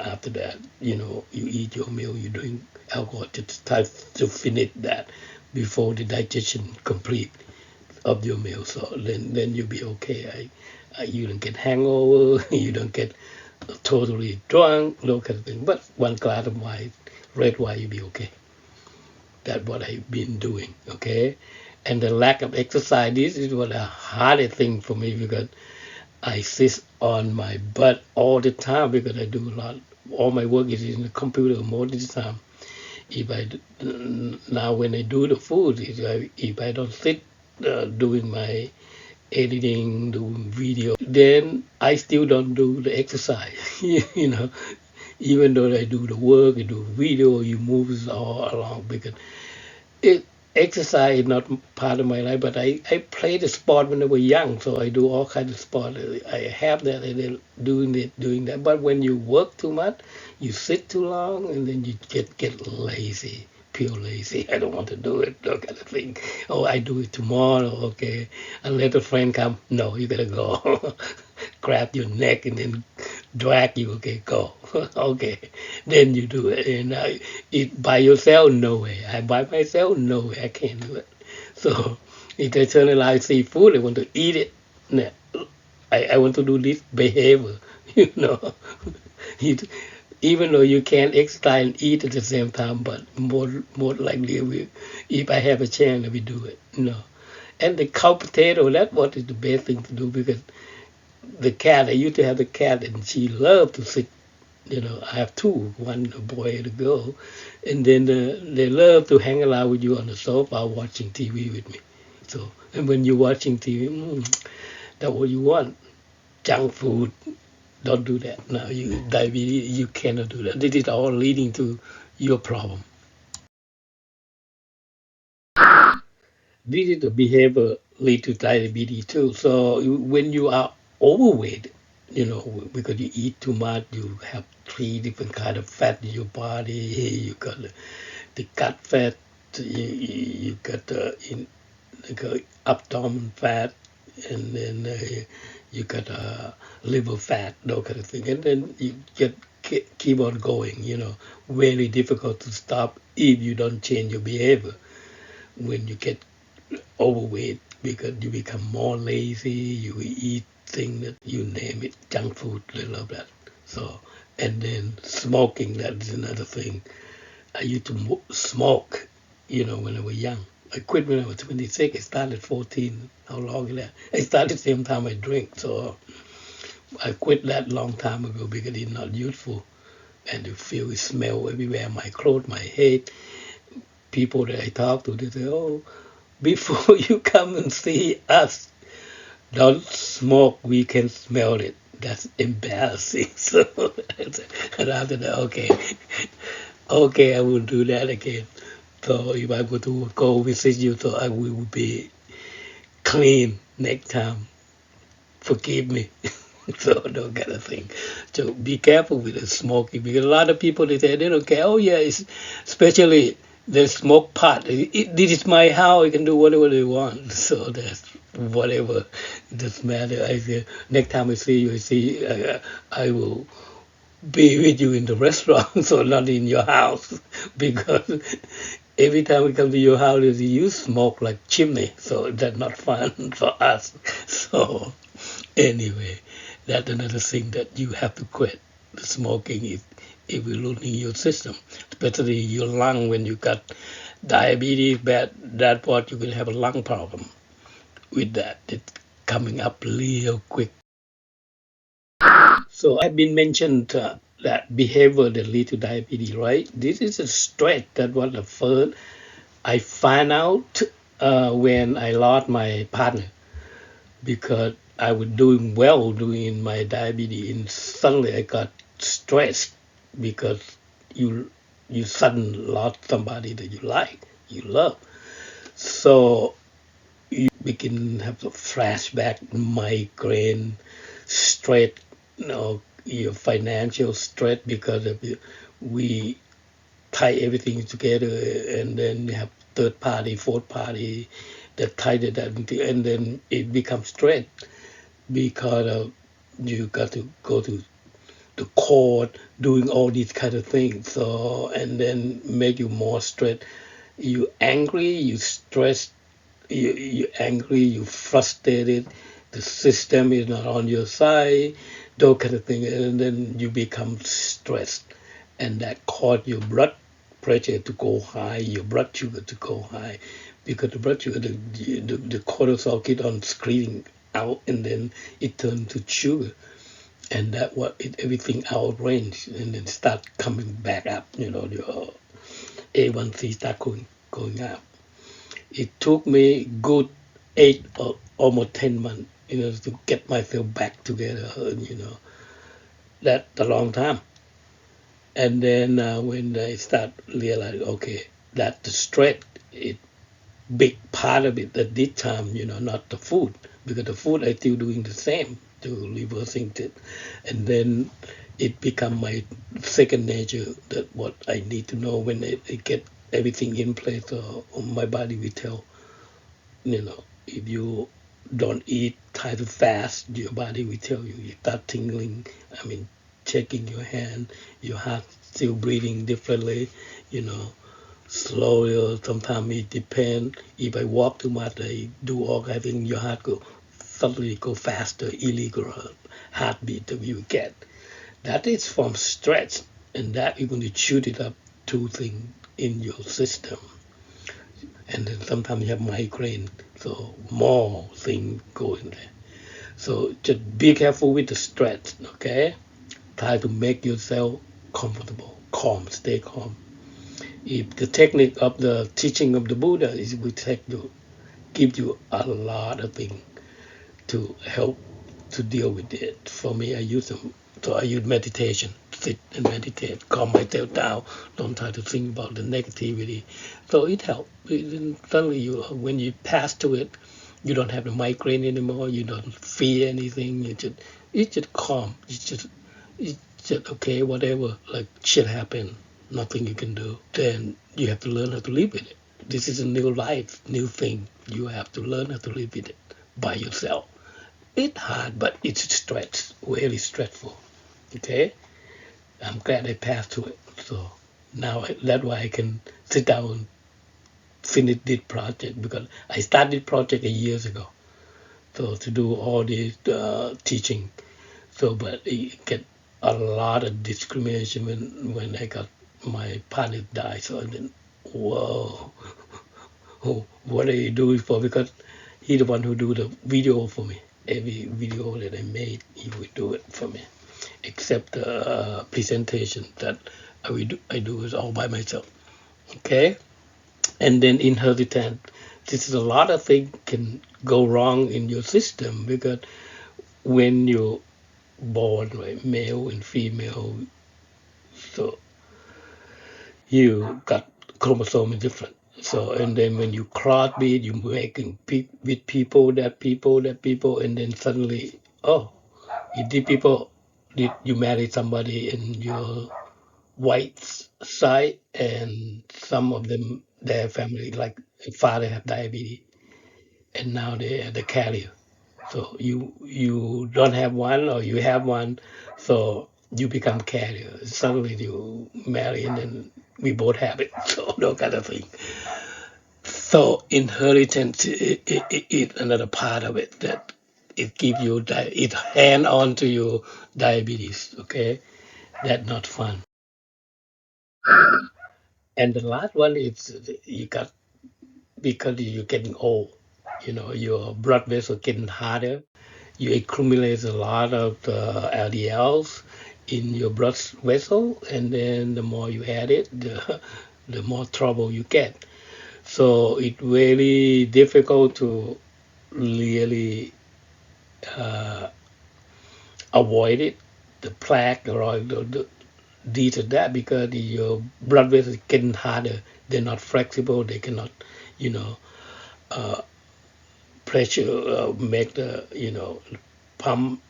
Speaker 1: after that, you eat your meal, you drink alcohol to try to finish that before the digestion complete of your meal. So then you'll be okay. You don't get hangover, you don't get totally drunk, no kind of thing. But one glass of wine, red wine, you'll be okay. That's what I've been doing, okay? And the lack of exercise, this is what the hardest thing for me, because I sit on my butt all the time, because I do a lot. All my work is in the computer most of the time. Now when I do the food, if I don't sit doing my editing, doing video, then I still don't do the exercise. Even though I do the work, I do video, you move all along, because exercise is not part of my life. But I played the sport when I was young, so I do all kinds of sport. I have that, and then doing that. But when you work too much, you sit too long, and then you get lazy, pure lazy. I don't want to do it, that kind of thing. Oh, I do it tomorrow, okay. And let a friend come. No, you gotta go. Grab your neck and then drag you. Okay, go. Okay, then you do it. And eat by yourself, no way. I by myself, no way. I can't do it. So if I turn around and see food, I want to eat it. No, I want to do this behavior. You know, even though you can't exercise and eat at the same time, but more likely, if I have a chance, we do it. And the cow potato, that what is the best thing to do, because the cat, I used to have the cat, and she loved to sit. I have two, one a boy and a girl, and then they love to hang around with you on the sofa watching TV with me. So, and when you're watching TV, that's what you want. Junk food, don't do that. Now, diabetes, you cannot do that. This is all leading to your problem. This is the behavior lead to diabetes too. So when you are overweight, because you eat too much, you have three different kind of fat in your body. You got the gut fat, you got the abdomen fat, and then you got liver fat, those kind of thing. And then you keep on going. Very difficult to stop if you don't change your behavior when you get overweight, because you become more lazy, you eat things that you name it, junk food, they love that. So, and then smoking, that is another thing. I used to smoke, when I was young. I quit when I was 26. I started 14. How long is that? I started the same time I drink. So I quit that long time ago because it's not useful. And you feel it smell everywhere, my clothes, my head. People that I talk to, they say, oh, before you come and see us, don't smoke, we can smell it. That's embarrassing. So and after that, okay, I will do that again. So if I go visit you, so I will be clean next time. Forgive me. So those kind of thing. So be careful with the smoking because a lot of people they don't care. Oh yeah, it's especially the smoke pot. This is my house. I can do whatever they want. So that's whatever. It doesn't matter. I say next time I see you, I will be with you in the restaurant, so not in your house, because every time we come to your house, you smoke like chimney, so that's not fun for us. So anyway, that's another thing that you have to quit. The smoking is it will ruin your system, especially your lung when you got diabetes. Bad that what you will have a lung problem with that. It's coming up real quick. So I've been mentioned that behavior that lead to diabetes, right? This is a stress that was the first I found out when I lost my partner because I was doing well doing my diabetes and suddenly I got stressed because you suddenly lost somebody that you like, you love. So you begin to have a flashback, migraine, stress, your financial stress because of we tie everything together and then you have third party, fourth party that tied it up and then it becomes stress because of you got to go to the court doing all these kind of things. So and then make you more stressed. You angry, you stressed, you angry, you frustrated, the system is not on your side, those kind of things, and then you become stressed, and that cause your blood pressure to go high, your blood sugar to go high, because the blood sugar, the cortisol keep on screaming out, and then it turns to sugar, and that what it, everything out of range, and then start coming back up, your A1C start going up. It took me good 8 or almost 10 months, to get myself back together. That's a long time. And then when I start realizing, okay, that the stress is big part of it at this time, not the food, because the food I still doing the same to reversing it, and then it become my second nature. That what I need to know when I get everything in place, or my body will tell if you don't eat, try to fast, your body will tell you. You start tingling, I mean, checking your hand, your heart still breathing differently, you know, slower. Sometimes it depends. If I walk too much, I do all kind of things, your heart go suddenly go faster, illegal heartbeat that you get. That is from stress, and that you're going to shoot it up two things in your system, and then sometimes you have migraine, so more things go in there. So just be careful with the stress, okay? Try to make yourself comfortable, calm, stay calm. If the technique of the teaching of the Buddha is will take you, give you a lot of things to help to deal with it. For me, I use them. So I use meditation, sit and meditate, calm myself down, don't try to think about the negativity. So it helps. Suddenly, when you pass to it, you don't have the migraine anymore. You don't fear anything. It's just calm. It's just okay, whatever. Like shit happen, nothing you can do. Then you have to learn how to live with it. This is a new life, new thing. You have to learn how to live with it by yourself. It's hard, but it's stress, really stressful. Okay, I'm glad I passed through it. So now that's why I can sit down and finish this project because I started project years ago. So to do all this teaching, so but it get a lot of discrimination when I got my partner died. So I didn't. Whoa, what are you doing for? Because he's the one who do the video for me. every video that I made, he would do it for me, except the presentation that I do it all by myself. Okay, and then inheritance. This is a lot of things can go wrong in your system because when you're born, right, male and female, so you got chromosome different. So and then when you crossbreed, you making with people, and then suddenly, oh, did people did you marry somebody in your white side, and some of them their family like father have diabetes, and now they are the carrier. So you don't have one or you have one, so you become carrier. Suddenly you marry and then we both have it. So no kind of thing. So inheritance is another part of it that it give you it hand on to your diabetes. Okay, that's not fun. And the last one is you got because you're getting old. You know your blood vessel getting harder. You accumulate a lot of the LDLs in your blood vessel, and then the more you add it, the more trouble you get. So it's really difficult to really uh, avoid it, the plaque or these or that, because your blood vessels getting harder. They're not flexible. They cannot, you know, uh, pressure make the pump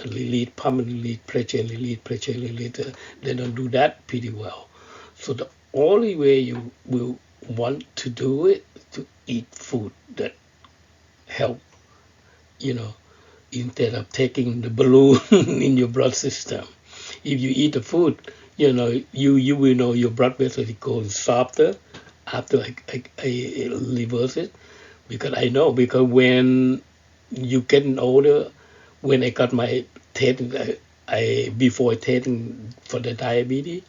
Speaker 1: lead pressure and lead pressure lead. They don't do that pretty well. So the only way you will want to do it to eat food that help, you know, instead of taking the balloon in your blood system. If you eat the food, you will know your blood vessel goes softer after I reverse it, because I know, because when you getting older, when I got my testing, before testing for the diabetes,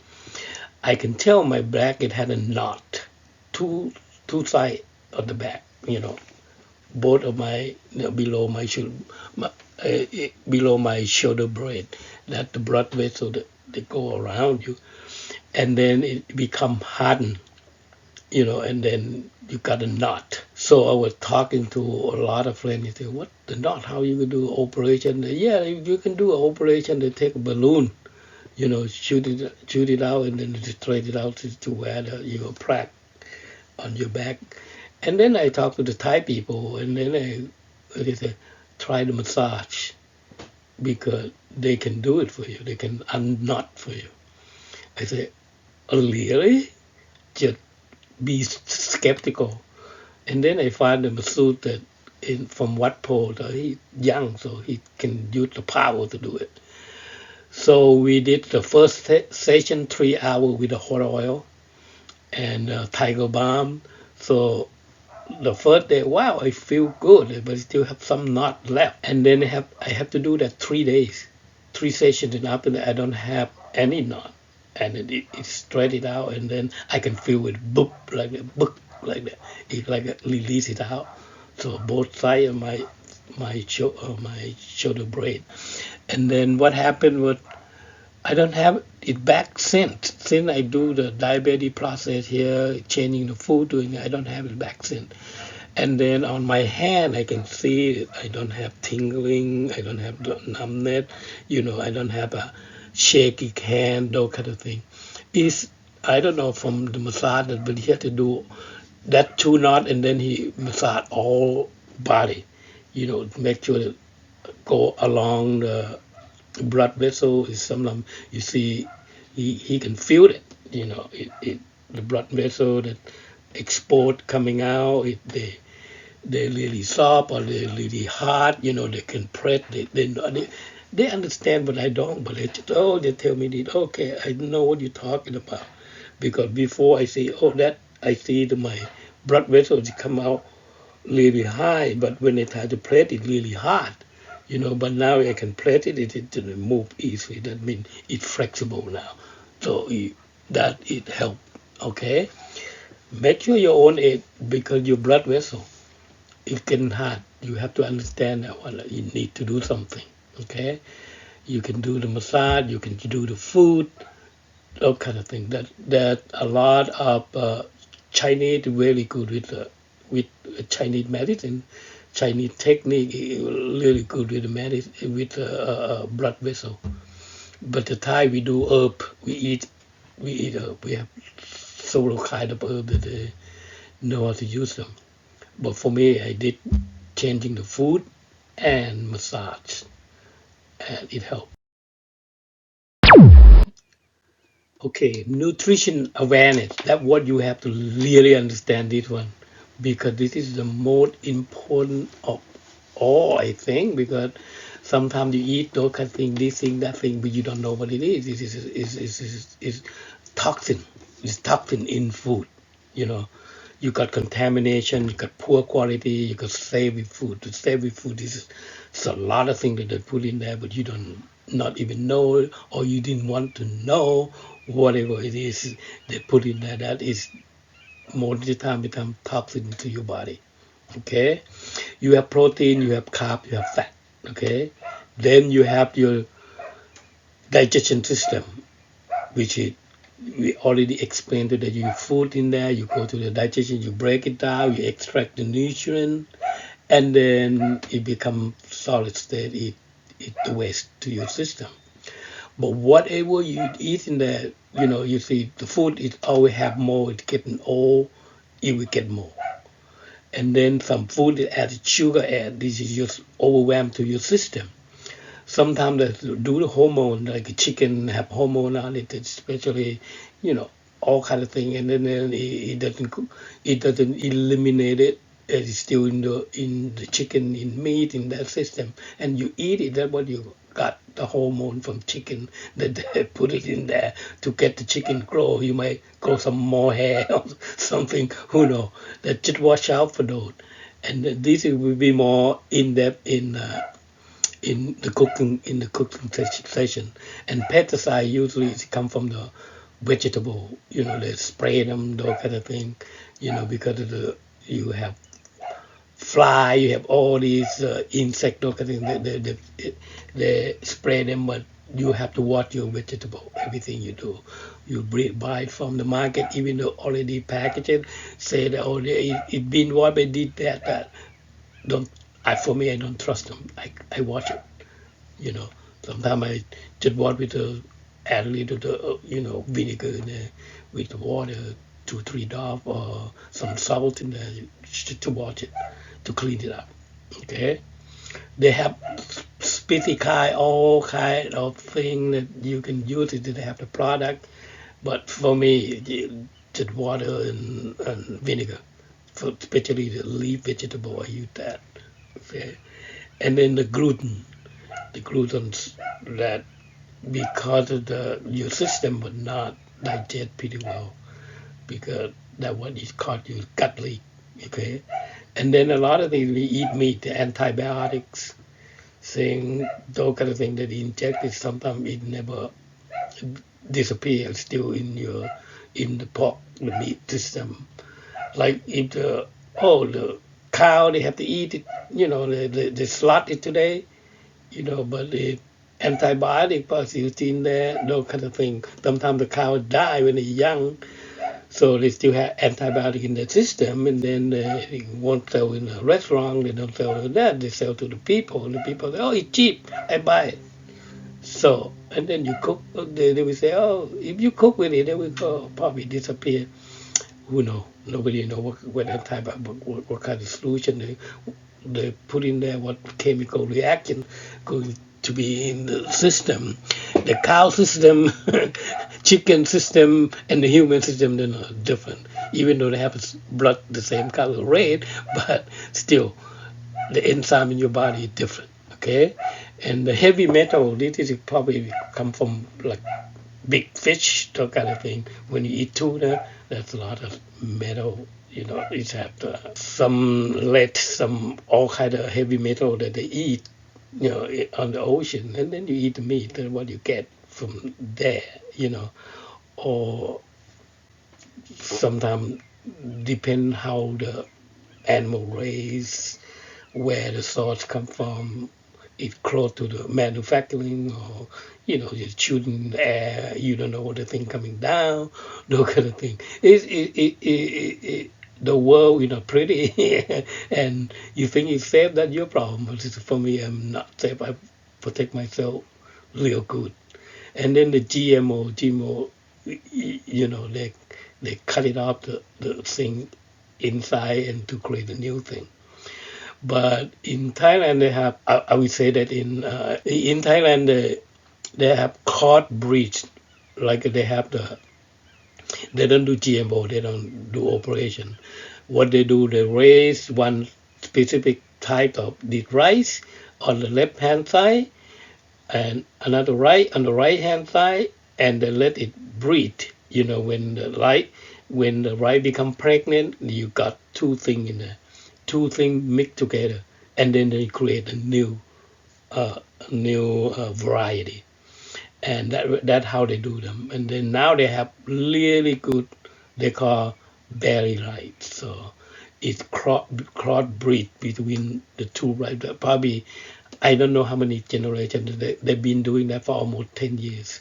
Speaker 1: I can tell my back it had a knot, two two side of the back, both of my below my shoulder, below my shoulder blade, that the blood vessel that go around you, and then it become hardened, and then you got a knot. So I was talking to a lot of friends. They say, "What the knot? How you can do operation?" Yeah, you can do an operation. They take a balloon, shoot it out, and then straight it out to where your plaque on your back. And then I talked to the Thai people, and then they say, try the massage, because they can do it for you. They can unknot for you. I said, oh, really? Just be skeptical. And then I found a masseuse that from Wat Po, so he's young, so he can use the power to do it. So we did the first session 3 hours with the hot oil and tiger balm. So the first day, wow, I feel good, but I still have some knot left. And then I have to do that 3 days, 3 sessions, and after that I don't have any knot, and it straight it out, and then I can feel it boop like that, boop like that. It like release it out. So both sides of my shoulder blade. And then what happened was I don't have it back since I do the diabetes process here, changing the food, doing it, I don't have it back since. And then on my hand, I can see I don't have tingling, I don't have numbness, I don't have a shaky hand, those kind of thing. Is I don't know from the massage, but he had to do that 2 knot, and then he massage all body, make sure that go along the blood vessel is some, you see he can feel it, the blood vessel that export coming out, they really soft or they really hard, they can press, they understand, but I don't. But they tell me that, okay, I know what you're talking about, because before I see, that I see my blood vessels come out really high, but when I try to press it really hard, but now I can press it move easily. That means it's flexible now. So it help. Okay, make sure your own it, because your blood vessel It getting hard. You have to understand that one. You need to do something. Okay. You can do the massage. You can do the food. All kind of thing. That a lot of Chinese really good with Chinese medicine. Chinese technique really good with the medicine with blood vessel. But the Thai we do herb. We eat herb. We have several kind of herb that they know how to use them. But for me, I did changing the food and massage, and it helped. Okay, nutrition awareness. That's what you have to really understand this one, because this is the most important of all, I think, because sometimes you eat those kind of thing, this thing, that thing, but you don't know what it is. This is toxin. It's toxin in food, you know. You got contamination, you got poor quality, you got savory food. The savory food is it's a lot of things that they put in there, but you don't not even know it, or you didn't want to know whatever it is they put in there. That is most of the time become toxin into your body. Okay, you have protein, you have carb, you have fat. Okay, then you have your digestion system, which is we already explained that you food in there, you go to the digestion, you break it down, you extract the nutrient, and then it becomes solid state. It waste to your system. But whatever you eat in there, you see the food is always have more. It's getting old, it will get more. And then some food that added sugar, add this is just overwhelm to your system. Sometimes they do the hormone, like chicken have hormone on it, especially, you know, all kind of thing, and then it doesn't eliminate it. It's still in the chicken, in meat, in that system, and you eat it. That's what you got the hormone from chicken that they put it in there to get the chicken grow. You might grow some more hair or something. Who knows? That just watch out for those. And this will be more in depth in the cooking session. And pesticide usually come from the vegetable, they spray them, those kind of thing, because of you have fly, you have all these insect, those kind of thing. They spray them, but you have to watch your vegetable, everything you do. You buy it from the market, even though already packaged, say that, oh, it been what they did that. Don't for me, I don't trust them. I watch it. You know, sometimes I just wash with add a little vinegar in there with the water, 2 3 drops, or some salt in there to wash it, to clean it up. Okay, they have specy kind, all kind of thing that you can use it. They have the product, but for me, just water and vinegar. For especially the leaf vegetable, I use that. Okay, and then the glutens that because of your system would not digest pretty well because that what is called your gut leak. Okay, and then a lot of things we eat meat, the antibiotics, saying those kind of things that injected sometimes it never disappears still in the pork, the meat system. Like if the cow they have to eat it, they slaughter it today, but the antibiotic was used in there, those kind of thing. Sometimes the cow die when they're young, so they still have antibiotic in their system, and then they won't sell in a restaurant, they don't sell to that, they sell to the people, and the people say, oh, it's cheap, I buy it. So, and then you cook, they will say, oh, if you cook with it, they will probably disappear. Who know? Nobody know what antibiotic, what kind of solution they put in there, what chemical reaction going to be in the system. The cow system, chicken system, and the human system, they're not different. Even though they have blood the same color red, but still, the enzyme in your body is different. Okay, and the heavy metal, this is probably come from like big fish, that kind of thing. When you eat tuna, there's a lot of metal. It have some lead, some all kind of heavy metal that they eat, on the ocean, and then you eat the meat, and what you get from there, or sometimes depend how the animal race, where the source come from, it close to the manufacturing, or you're shooting in the air, you don't know what the thing coming down, those kind of thing. The world pretty, and you think it's safe, that's your problem. But for me, I'm not safe. I protect myself real good. And then the GMO, they cut it off the thing inside and to create a new thing. But in Thailand, they have, I would say that in Thailand, they have caught breeds, like they don't do GMO, they don't do operation. What they do, they raise one specific type of the rice on the left hand side, and another right on the right hand side, and they let it breed. When the rice become pregnant, you got two things in there, two things mixed together, and then they create a new variety, and that's how they do them. And then now they have really good, they call berry rice. So it's crossbreed between the two rice. Probably I don't know how many generations they've been doing that for almost 10 years.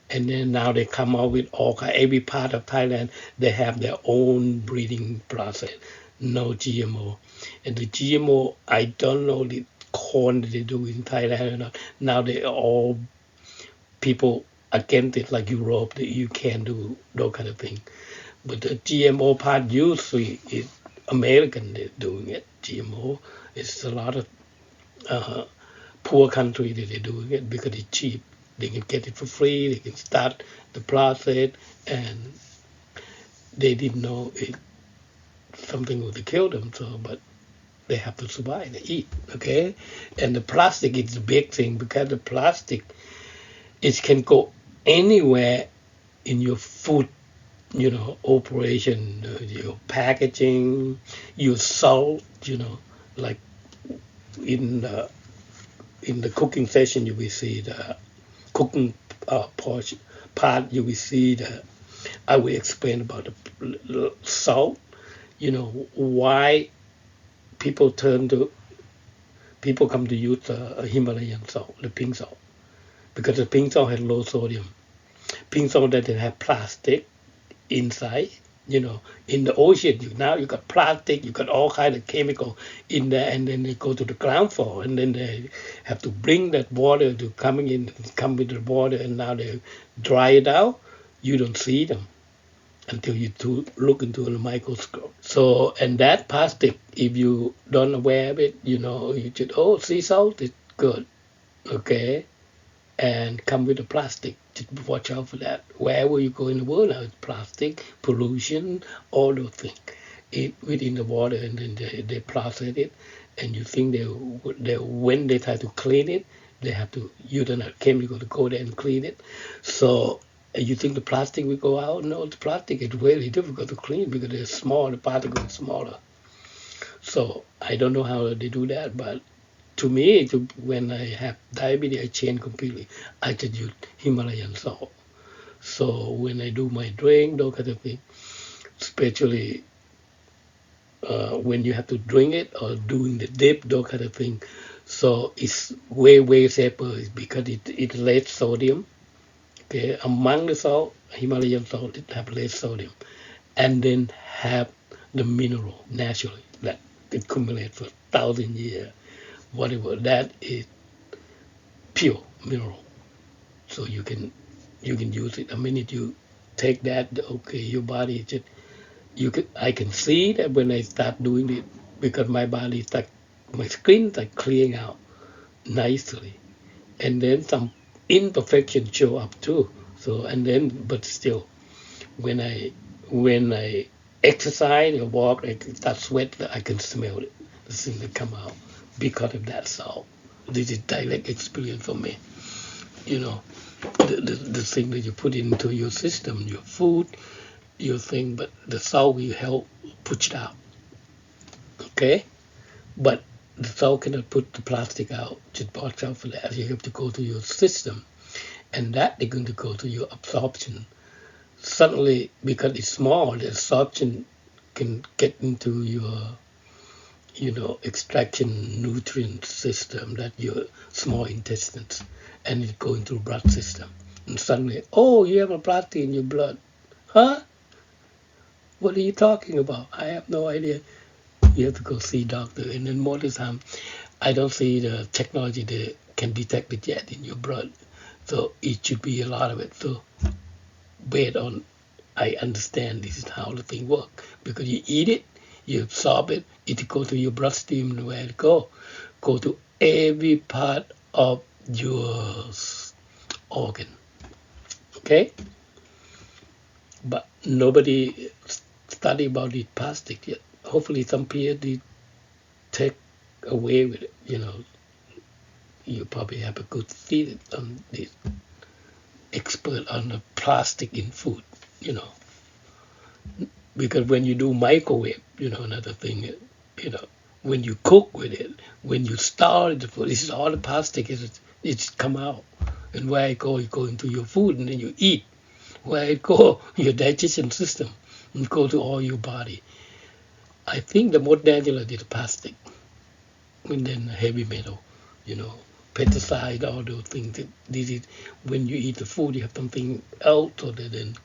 Speaker 1: And then now they come out with every part of Thailand, they have their own breeding process, no GMO. And the GMO, I don't know the corn that they do in Thailand or not. Now they all people against it, like Europe, that you can't do those kind of thing. But the GMO part usually is American that doing it. GMO, it's a lot of uh, poor country that they're doing it because it's cheap. They can get it for free. They can start the process, and they didn't know it something would kill them. So, but they have to survive. They eat, okay. And the plastic is the big thing, because the plastic, it can go anywhere in your food, operation, your packaging, your salt, like in the cooking session, you will see the cooking portion part. You will see I will explain about the salt. Why people come to use Himalayan salt, the pink salt, because the pink salt has low sodium. Pink salt doesn't have plastic inside. In the ocean, now you got plastic, you got all kind of chemical in there, and then they go to the ground floor, and then they have to bring that water to come with the water, and now they dry it out. You don't see them until you look into a microscope. So, and that plastic, if you don't aware of it, you just, sea salt is good, okay, and come with the plastic. Just watch out for that. Wherever you go in the world now, it's plastic, pollution, all those things within the water, and then they process it, and you think when they try to clean it, they have to use a chemical to go there and clean it. So you think the plastic will go out? No, the plastic is really difficult to clean because they're small, the particle is smaller. So I don't know how they do that, but to me, when I have diabetes, I change completely. I just use Himalayan salt. So when I do my drink, those kind of things, especially when you have to drink it or doing the dip, those kind of thing. So it's way safer because it's less sodium. Okay, among the salt, Himalayan salt, it have less sodium, and then have the mineral naturally that accumulate for 1,000 years. Whatever that is pure mineral, so you can use it. The minute you take that, okay, your body just I can see that when I start doing it, because my skin start clearing out nicely, and then some imperfection show up too. So but still, when I exercise or walk, I start sweat, I can smell it, the thing that come out because of that salt. This is direct experience for me. You know, the thing that you put into your system, your food, your thing, but the salt will help push it out. Okay, but the salt cannot put the plastic out. Just watch out for that. You have to go to your system, and that they're going to go to your absorption. Suddenly, because it's small, the absorption can get into your extraction nutrient system that your small intestines, and it's going through blood system. And suddenly, oh, you have a plastic in your blood. Huh? What are you talking about? I have no idea. You have to go see doctor. And then more of the time, I don't see the technology that can detect it yet in your blood. So it should be a lot of it. So based on, I understand this is how the thing works. Because you eat it, you absorb it, it goes to your bloodstream where it go to every part of your organ. Okay? But nobody study about the plastic yet. Hopefully some PhD take away with it, you probably have a good theory on this expert on the plastic in food, because when you do microwave, another thing, when you cook with it, when you stir the food, this is all the plastic it's come out, and where it go into your food, and then you eat. Where it go, your digestion system, and go to all your body. I think the most dangerous is plastic, and then heavy metal, pesticide, all those things. This is when you eat the food, you have something else so that then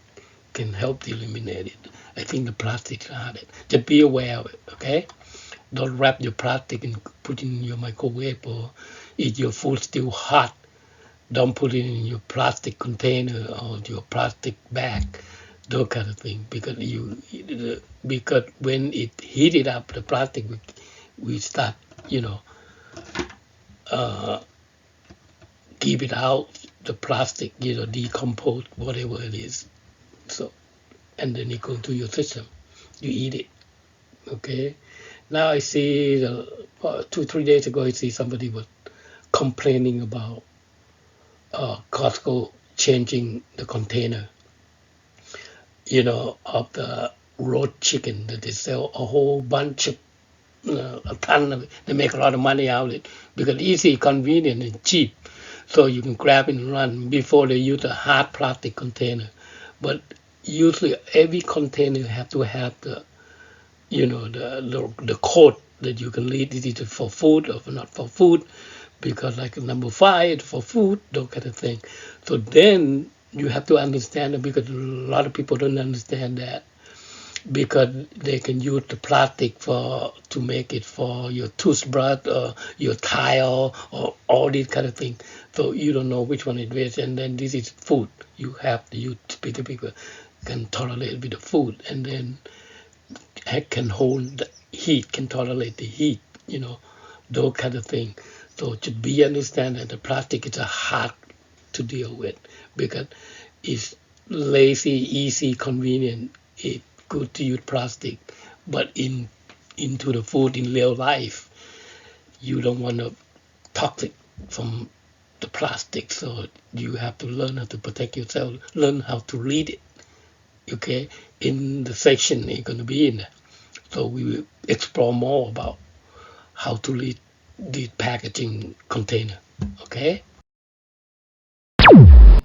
Speaker 1: can help to eliminate it. I think the plastic are it. Just be aware of it, okay? Don't wrap your plastic and put it in your microwave or eat your food still hot. Don't put it in your plastic container or your plastic bag, those kind of thing. Because because when it heated up, the plastic we start, give it out, the plastic, decompose whatever it is. So, and then it goes to your system. You eat it. Okay. Now I see 2-3 days ago, I see somebody was complaining about Costco changing the container, of the roast chicken that they sell a whole bunch of, a ton of it. They make a lot of money out of it because easy, convenient, and cheap. So you can grab it and run before they use a hard plastic container. But usually every container have to have the, the code that you can read. Is it for food or not for food? Because like number 5 for food, those kind of thing. So then you have to understand it, because a lot of people don't understand that, because they can use the plastic to make it for your toothbrush or your tile or all these kind of things. So you don't know which one it is, and then this is food. You have to use people can tolerate a bit of food, and then can hold the heat, can tolerate the heat, those kind of things. So to be understand that the plastic is hard to deal with, because it's lazy, easy, convenient. It's good to use plastic, but into the food in real life, you don't want to toxic from the plastic. So you have to learn how to protect yourself, learn how to read it. Okay, in the section it's going to be in there. So we will explore more about how to read the packaging container. Okay,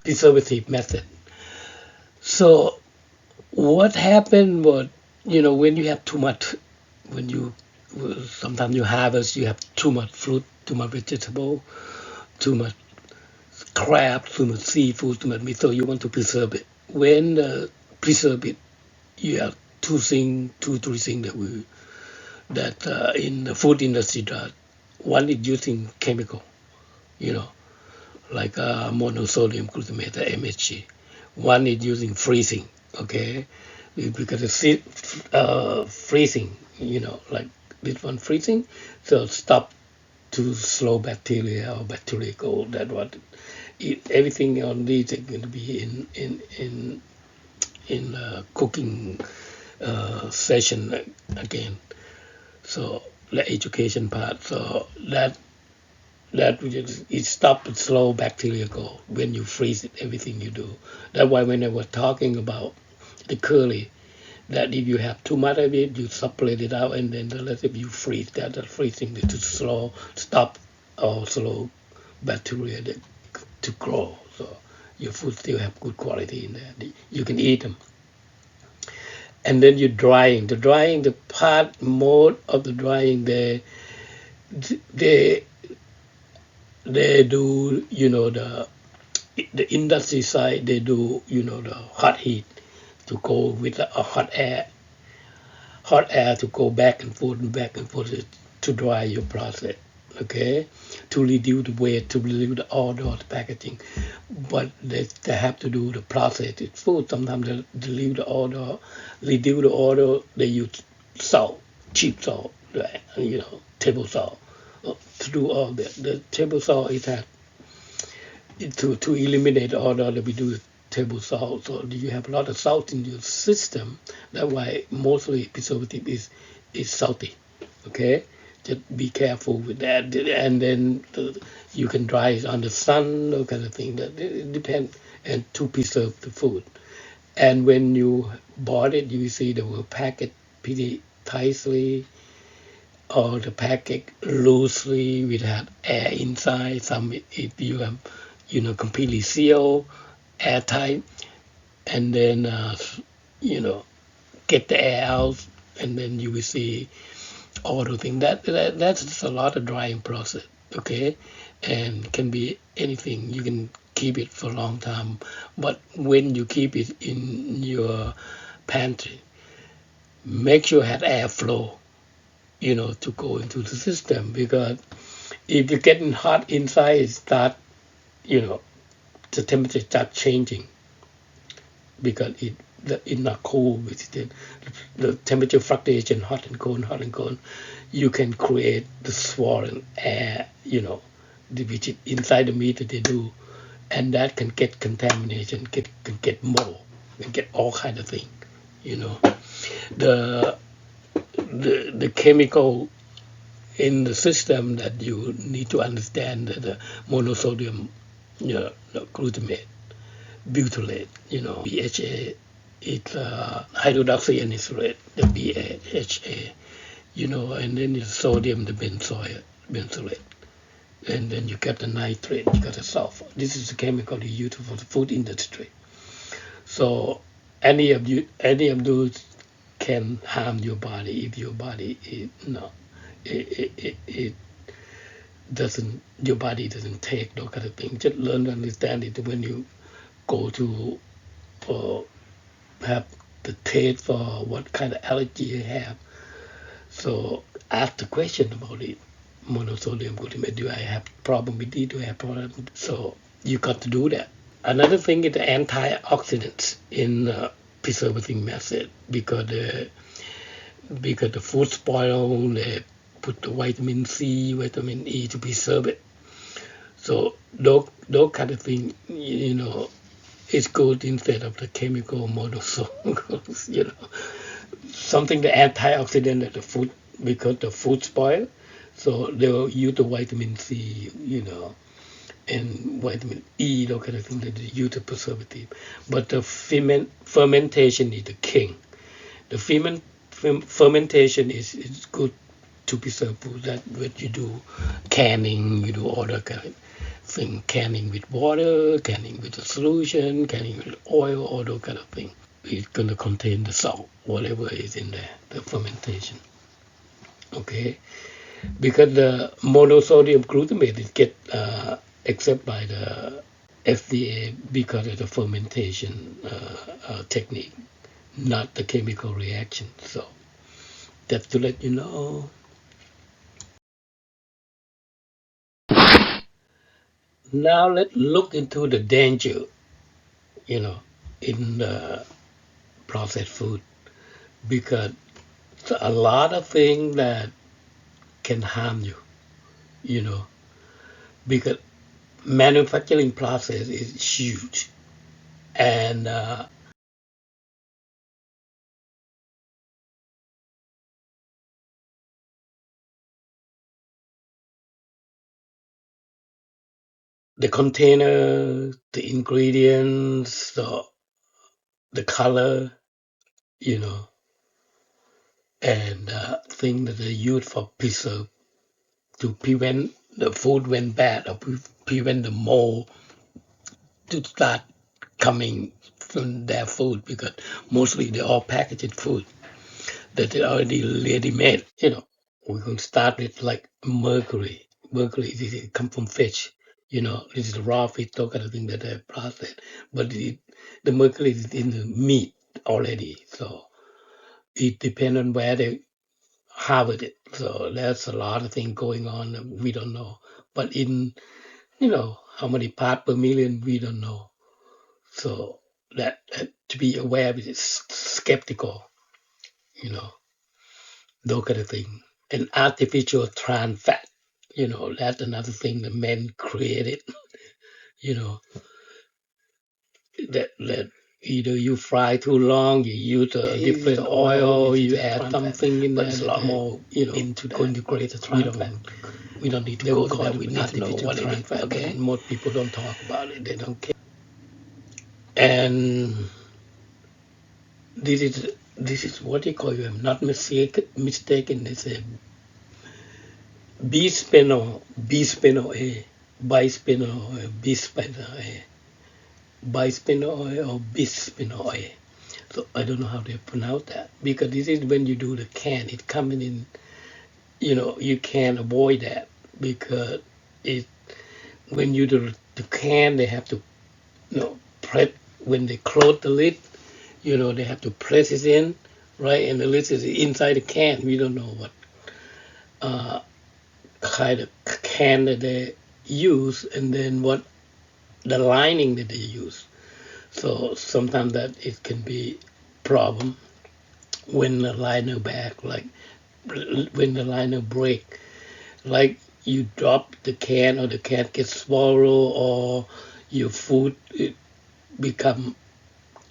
Speaker 1: preservative method. So what happened was, when you have too much, when you sometimes you harvest, you have too much fruit, too much vegetable, too much crab, too much seafood, too much meat. So you want to preserve it. When preserve it, you have two, three things that in the food industry does. One is using chemical, like monosodium glutamate, MSG. One is using freezing, okay? Because it's freezing, like this one freezing, so stop to slow bacteria or bacteria go. That what everything on these is going to be in cooking session again. So the education part. So that it stop and slow bacteria go when you freeze it. Everything you do. That's why when I was talking about the curry, that if you have too much of it, you separate it out, and then the rest of you freeze that. The freezing to stop or slow bacteria to grow. So your food still have good quality in there. You can eat them. And then you're drying. The part mode of the drying, they they do, the industry side, they do, the hot heat to go with a hot air to go back and back and forth to dry your process, okay? To reduce the weight, to reduce the odor of the packaging. But they have to do the process. It's food. Sometimes they leave the odor, reduce the odor, they use salt, cheap salt, right? Table salt. To do all that. The table salt is that to eliminate the odor that we do with table salt. So you have a lot of salt in your system. That's why mostly preservative is salty. Okay, just be careful with that. And then you can dry it on the sun, those kind of thing. That it depends. And to preserve the food. And when you bought it, you see they will pack it pretty tightly, or the packet loosely without air inside. Some if you have, completely sealed, airtight, and then you know get the air out, and then you will see all the things. That's a lot of drying process. Okay, and can be anything. You can keep it for a long time, but when you keep it in your pantry, make sure it has airflow, to go into the system, because if you're getting hot inside, it start, you know, the temperature start changing, because it's not cool with the temperature fluctuation, hot and cold. You can create the swollen air, which is inside the meat that they do, and that can get contamination, can get mold, can get all kind of things, you know. The the chemical in the system that you need to understand, that the monosodium, glutamate, butyrate, BHA, it's hydrodeoxyanitrate, the BHA, and then the sodium, the benzolate, and then you get the nitrate, you got the sulfur. This is the chemical you use for the food industry. So any of those can harm your body if your body is no, it doesn't, your body doesn't take those kind of things. Just learn to understand it when you go to uh, have the taste for what kind of allergy you have. So ask the question about it. Monosodium glutamate. Do I have problem with it? Do I have problem? So you got to do that. Another thing is the antioxidants in preserving method, because the food spoil, they put the vitamin C, vitamin E to preserve it. So those kind of thing, is good instead of the chemical monosols, something the antioxidant of the food, because the food spoil. So they'll use the vitamin C, and vitamin E, those kind of things that they use the preservative. But the fermentation is the king. The fermentation is good to preserve food. That what you do, canning, you do all that kind of thing. Canning with water, canning with a solution, canning with oil, all those kind of thing. It's gonna contain the salt, whatever is in there, the fermentation. Okay, because the monosodium glutamate is get accepted by the FDA because of the fermentation technique, not the chemical reaction. So just to let you know. Now let's look into the danger, you know, in processed food, because a lot of things that can harm you, you know, because manufacturing process is huge, and the container, the ingredients, the color, you know, and things that they use for preserve to prevent the food went bad, or prevent the mold to start coming from their food because mostly they're all packaged food that they already ready made. We can start with like mercury. Mercury this is come from fish. This is raw fish, those kind of thing that they process. But the mercury is in the meat already, so it depends on where they harvest it. So there's a lot of things going on that we don't know. But how many parts per million we don't know. So that to be aware of it is skeptical, you know, those kind of thing. And artificial trans fat, that's another thing the men created, you know, that either you fry too long, you use a different oil, you add something in there. But it's a lot more, into that. Going to greater trans fat. We don't need to go to that. We need to know what it is. Okay? Most people don't talk about it. They don't care. And this is what they call you. I'm not mistaken. They say bisphenol A, bisphenol A, bisphenol A, bisphenol A or bisphenol A. So I don't know how they pronounce that because this is when you do the can. It coming in. You can't avoid that because when you do the can, they have to press when they close the lid. They have to press it in, right? And the lid is inside the can. We don't know what kind of can that they use, and then what the lining that they use. So sometimes that it can be problem when the liner back, like when the liner break, like you drop the can or the can gets swallowed or your food it become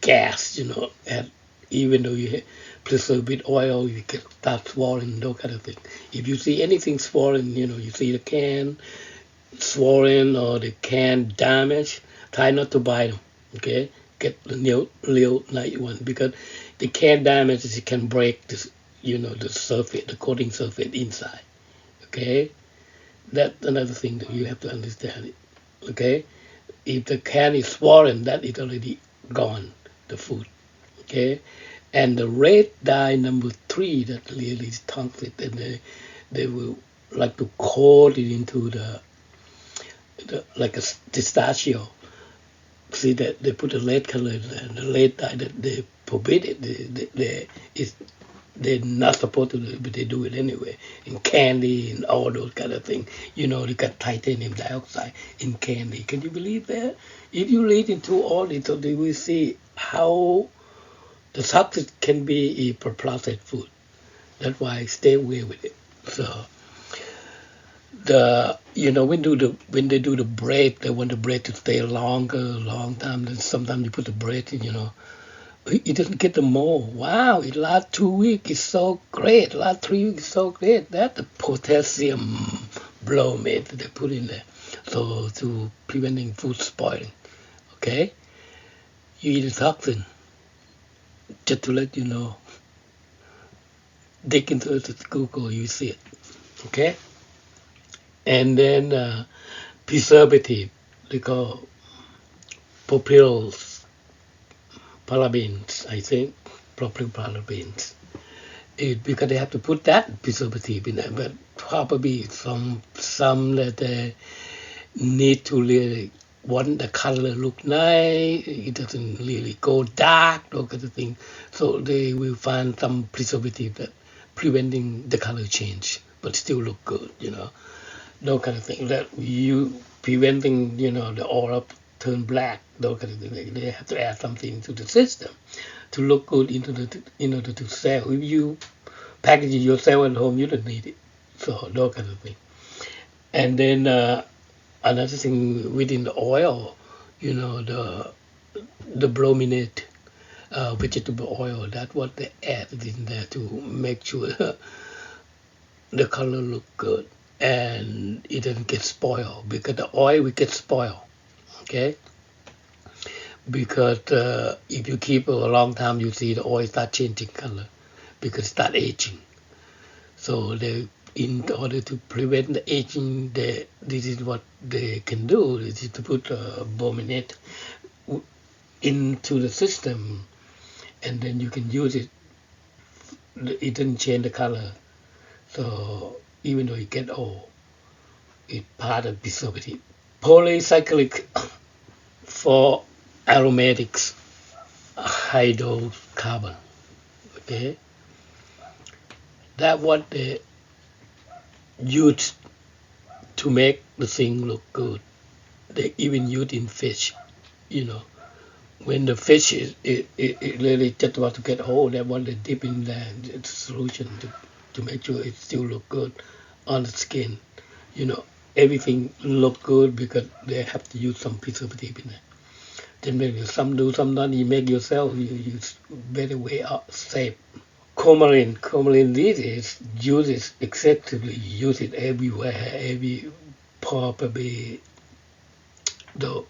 Speaker 1: gas, and even though you preserve with oil, you can start swallowing, those kind of things. If you see anything swollen, you see the can swollen or the can damaged, try not to buy them, okay? Get the real nice one because the can damage, it can break this, the surface, the coating surface inside, okay? That's another thing that you have to understand, okay? If the can is swollen, that is already gone, the food. Okay, and the red dye number 3 that really is toxic, and they will like to coat it into the like a pistachio. See that they put a red color in there, the red dye that they forbid it. They're not supposed to do it, but they do it anyway. In candy and all those kind of things. They got titanium dioxide in candy. Can you believe that? If you read into all it, so they will see how the substance can be for processed food. That's why I stay away with it. So when they do the bread, they want the bread to stay longer, long time. Then sometimes you put the bread in, it doesn't get the mold. Wow, it lasts 2 weeks. It's so great. Last 3 weeks is so great. That's the potassium bromate that they put in there. So to preventing food spoiling. Okay, you eat a toxin. Just to let you know, dig into it at Google, you see it. Okay? And then preservative, they call propyls, parabens, I think, propyl parabens. Because they have to put that preservative in there, but probably some that they need to really want the color look nice, it doesn't really go dark, those kind of things. So they will find some preservative that preventing the color change, but still look good, those kind of things. That you preventing, the aura turn black, those kind of things. They have to add something to the system to look good into the, in order to sell. If you package it yourself at home, you don't need it. So those kind of things. And then another thing within the oil, the brominate vegetable oil. That's what they added in there to make sure the color look good and it doesn't get spoiled because the oil will get spoiled. Okay, because if you keep it a long time, you see the oil start changing color because it start aging. So in order to prevent the aging, this is what they can do. This is to put brominate into the system, and then you can use it. It doesn't change the color, so even though it get old, it's part of preservative. Polycyclic for aromatics, hydrocarbon. Okay, that what they use to make the thing look good. They even use in fish, you know. When the fish is it really just about to get whole, they want to dip in the solution to make sure it still look good on the skin. You know, everything look good because they have to use some preservative in it. Then maybe some do, some not. You make yourself. You use better way out safe. Coumarin these days uses excessively. Use it everywhere. Every probably the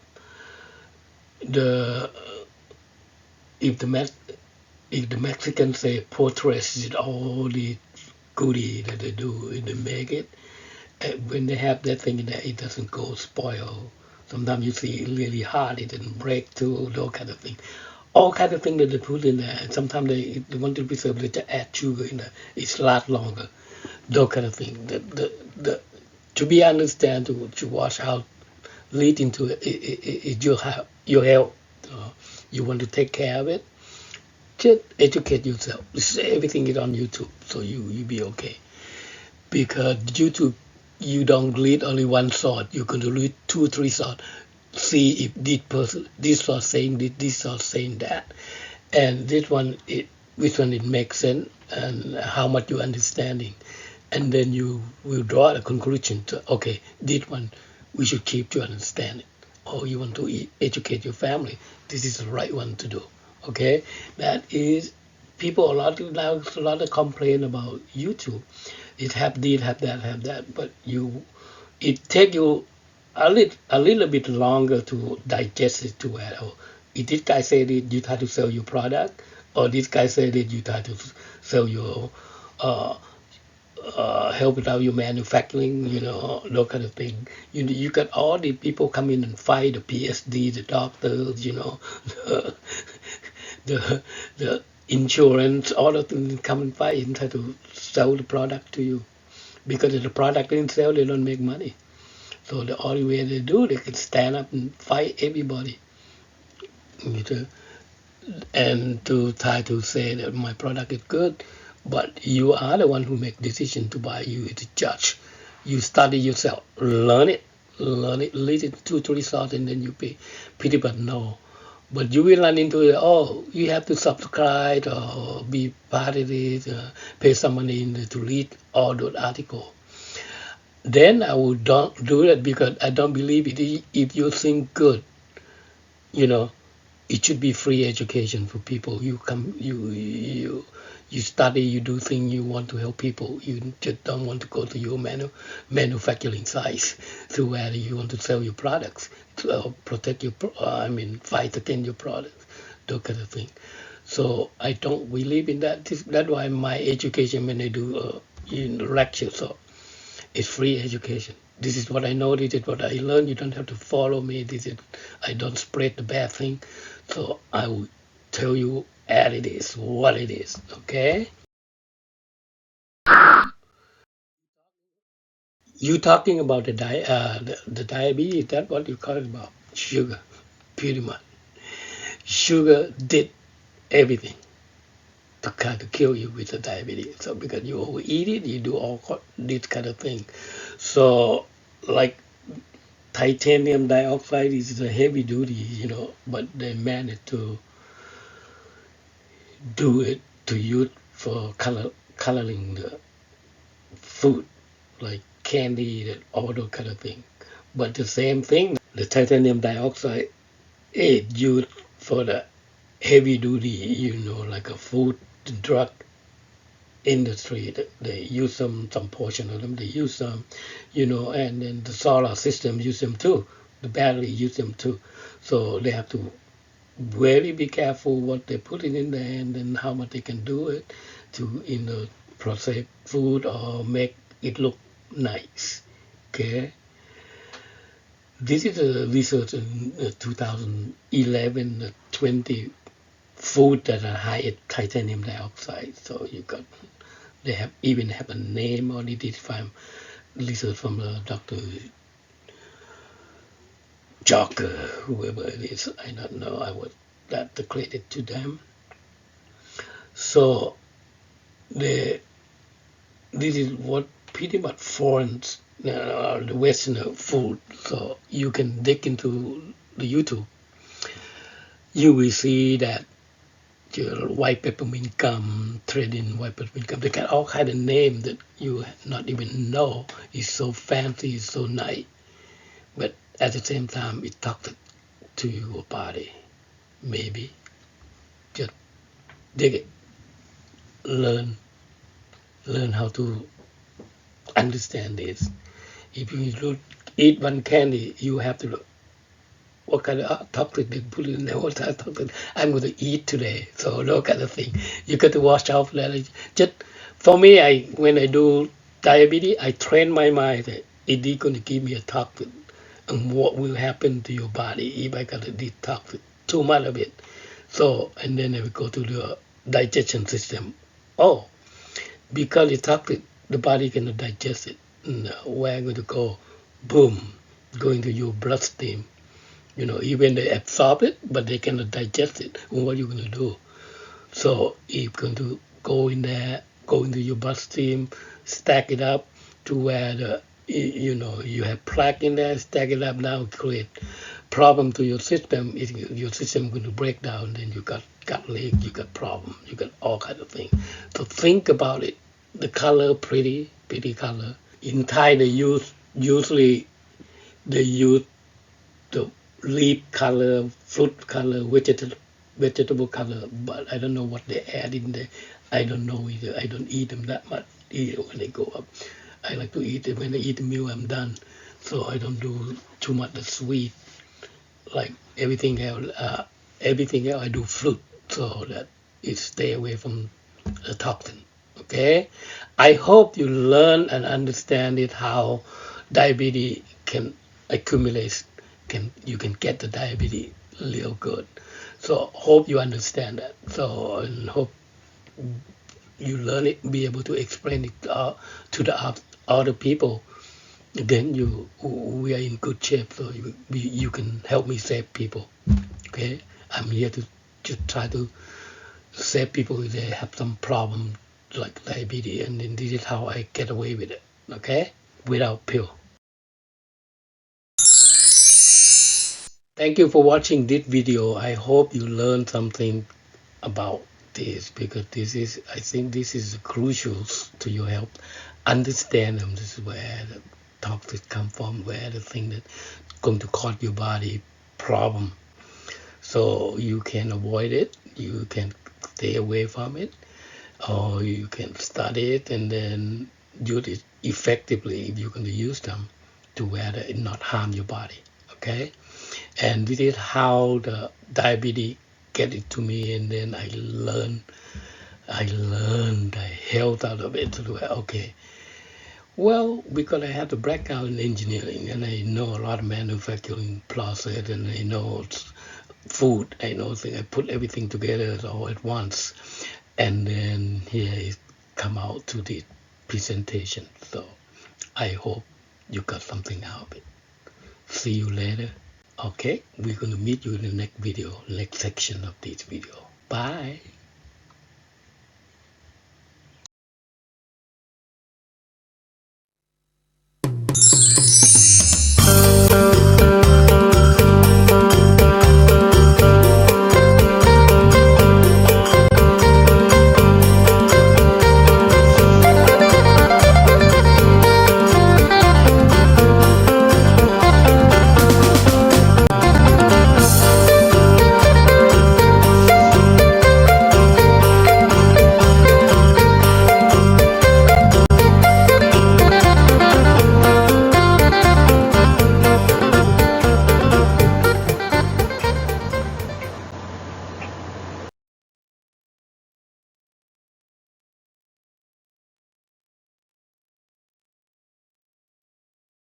Speaker 1: the if the if the Mexicans say portraits is all the goodie that they do and they make it, when they have that thing in there, it doesn't go spoil. Sometimes you see it really hard, it doesn't break through, those kind of thing. All kind of thing that they put in there. And sometimes they want to preserve it to add sugar in there. It's last longer. Those kind of thing. To be understand, to watch out, lead into it your health. You want to take care of it. Just educate yourself. Everything is on YouTube, so you be okay. Because YouTube, you don't read only one thought. You're going to read 2 3 thoughts. See if this thought saying this thought saying that, and this one which one it makes sense and how much you understanding, and then you will draw a conclusion to okay, this one we should keep to understand it, or you want to educate your family. This is the right one to do. Okay, that is people a lot of complain about YouTube. It have this, have that, but it take you a little bit longer to digest it to where oh, if this guy said it, you try to sell your product, or this guy said it, you try to sell your uh, help out your manufacturing, you know, those kind of thing. You got all the people come in and fight the PSD, the doctors, you know, the insurance, all of them come and fight and try to sell the product to you. Because if the product didn't sell, they don't make money. So the only way they do, they can stand up and fight everybody. You know, and to try to say that my product is good, but you are the one who make decision to buy. You is the judge. You study yourself, learn it, read it 2 3 thoughts, and then you pay pretty much know. But you will run into it, oh, you have to subscribe or be part of it, pay some money to read all those articles. Then I would don't do that because I don't believe it. If you think good, you know, it should be free education for people. You come, you study, you do things, you want to help people. You just don't want to go to your manufacturing sites to where you want to sell your products, to protect your, fight against your products, those kind of thing. So I don't believe in that. That's why my education when I do in lecture, so it's free education. This is what I know. This is what I learned. You don't have to follow me. This is I don't spread the bad thing. So I will tell you as it is, what it is. Okay? You talking about the diabetes? That's what you call it about sugar, pretty much. Sugar did everything to kind of kill you with the diabetes. So because you overeat it, you do all this kind of thing. So like titanium dioxide is a heavy duty, you know, but they managed to do it to use for coloring the food, like candy and all those kind of thing. But the same thing, the titanium dioxide is used for the heavy duty, you know, like a food drug industry. They use some portion of them. They use some, you know, and then the solar system use them too. The battery use them too. So they have to really be careful what they put in there and then how much they can do it to process food or make it look nice. Okay. This is a research in 2011, 20 food that are high in titanium dioxide. So they have even have a name on it. It's from research from Dr. Jocker, whoever it is. I don't know. I would that the credit to them. So the this is what pretty much foreign, the Western food. So you can dig into the YouTube. You will see that your white peppermint gum, trading white peppermint gum. They got all kind of name that you not even know. It's so fancy, it's so nice, but at the same time, it talks to your body. Maybe just dig it, learn, learn how to understand this. If you eat one candy, you have to look what kind of toxic they put in there, what kind of toxic I'm going to eat today. So those kind of thing. You got to watch out for that. Just for me, when I do diabetes, I train my mind that it is going to give me a toxic and what will happen to your body if I got to detox too much of it. So, and then I will go to the digestion system. Oh, because it's toxic, the body cannot digest it. And where I'm going to go? Boom, going to your bloodstream. Even they absorb it, but they cannot digest it. What are you going to do? So you're going to go in there, go into your bloodstream, stack it up to where you have plaque in there, stack it up now, create problem to your system. Your system going to break down, then you got leak, you got problem, you got all kind of things. So think about it. The color, pretty color. In Thai, usually they use the leaf color, fruit color, vegetable color, but I don't know what they add in there. I don't know either. I don't eat them that much either when they go up. I like to eat it when I eat the meal. I'm done, so I don't do too much the sweet like everything else. Everything else I do fruit, so that it stay away from the toxin. Okay, I hope you learn and understand it how diabetes can accumulate. You can get the diabetes real good. So hope you understand that. So and hope you learn it, be able to explain it to the other people. Then we are in good shape. So you can help me save people. Okay, I'm here to just try to save people if they have some problem like diabetes, and then this is how I get away with it. Okay, without pill. Thank you for watching this video. I hope you learned something about this because I think this is crucial to your health. Understand them. This is where the toxins come from, where the thing that going to cause your body problem. So you can avoid it. You can stay away from it, or you can study it and then use it effectively if you're going to use them to where it not harm your body. Okay, and this is how the diabetes get it to me, and then I learned the health out of it. So okay, well, because I have the background in engineering and I know a lot of manufacturing process and I know food, I know things. I put everything together all at once, and then here it come out to the presentation. So I hope you got something out of it. See you later. Okay, we're going to meet you in the next video, next section of this video. Bye.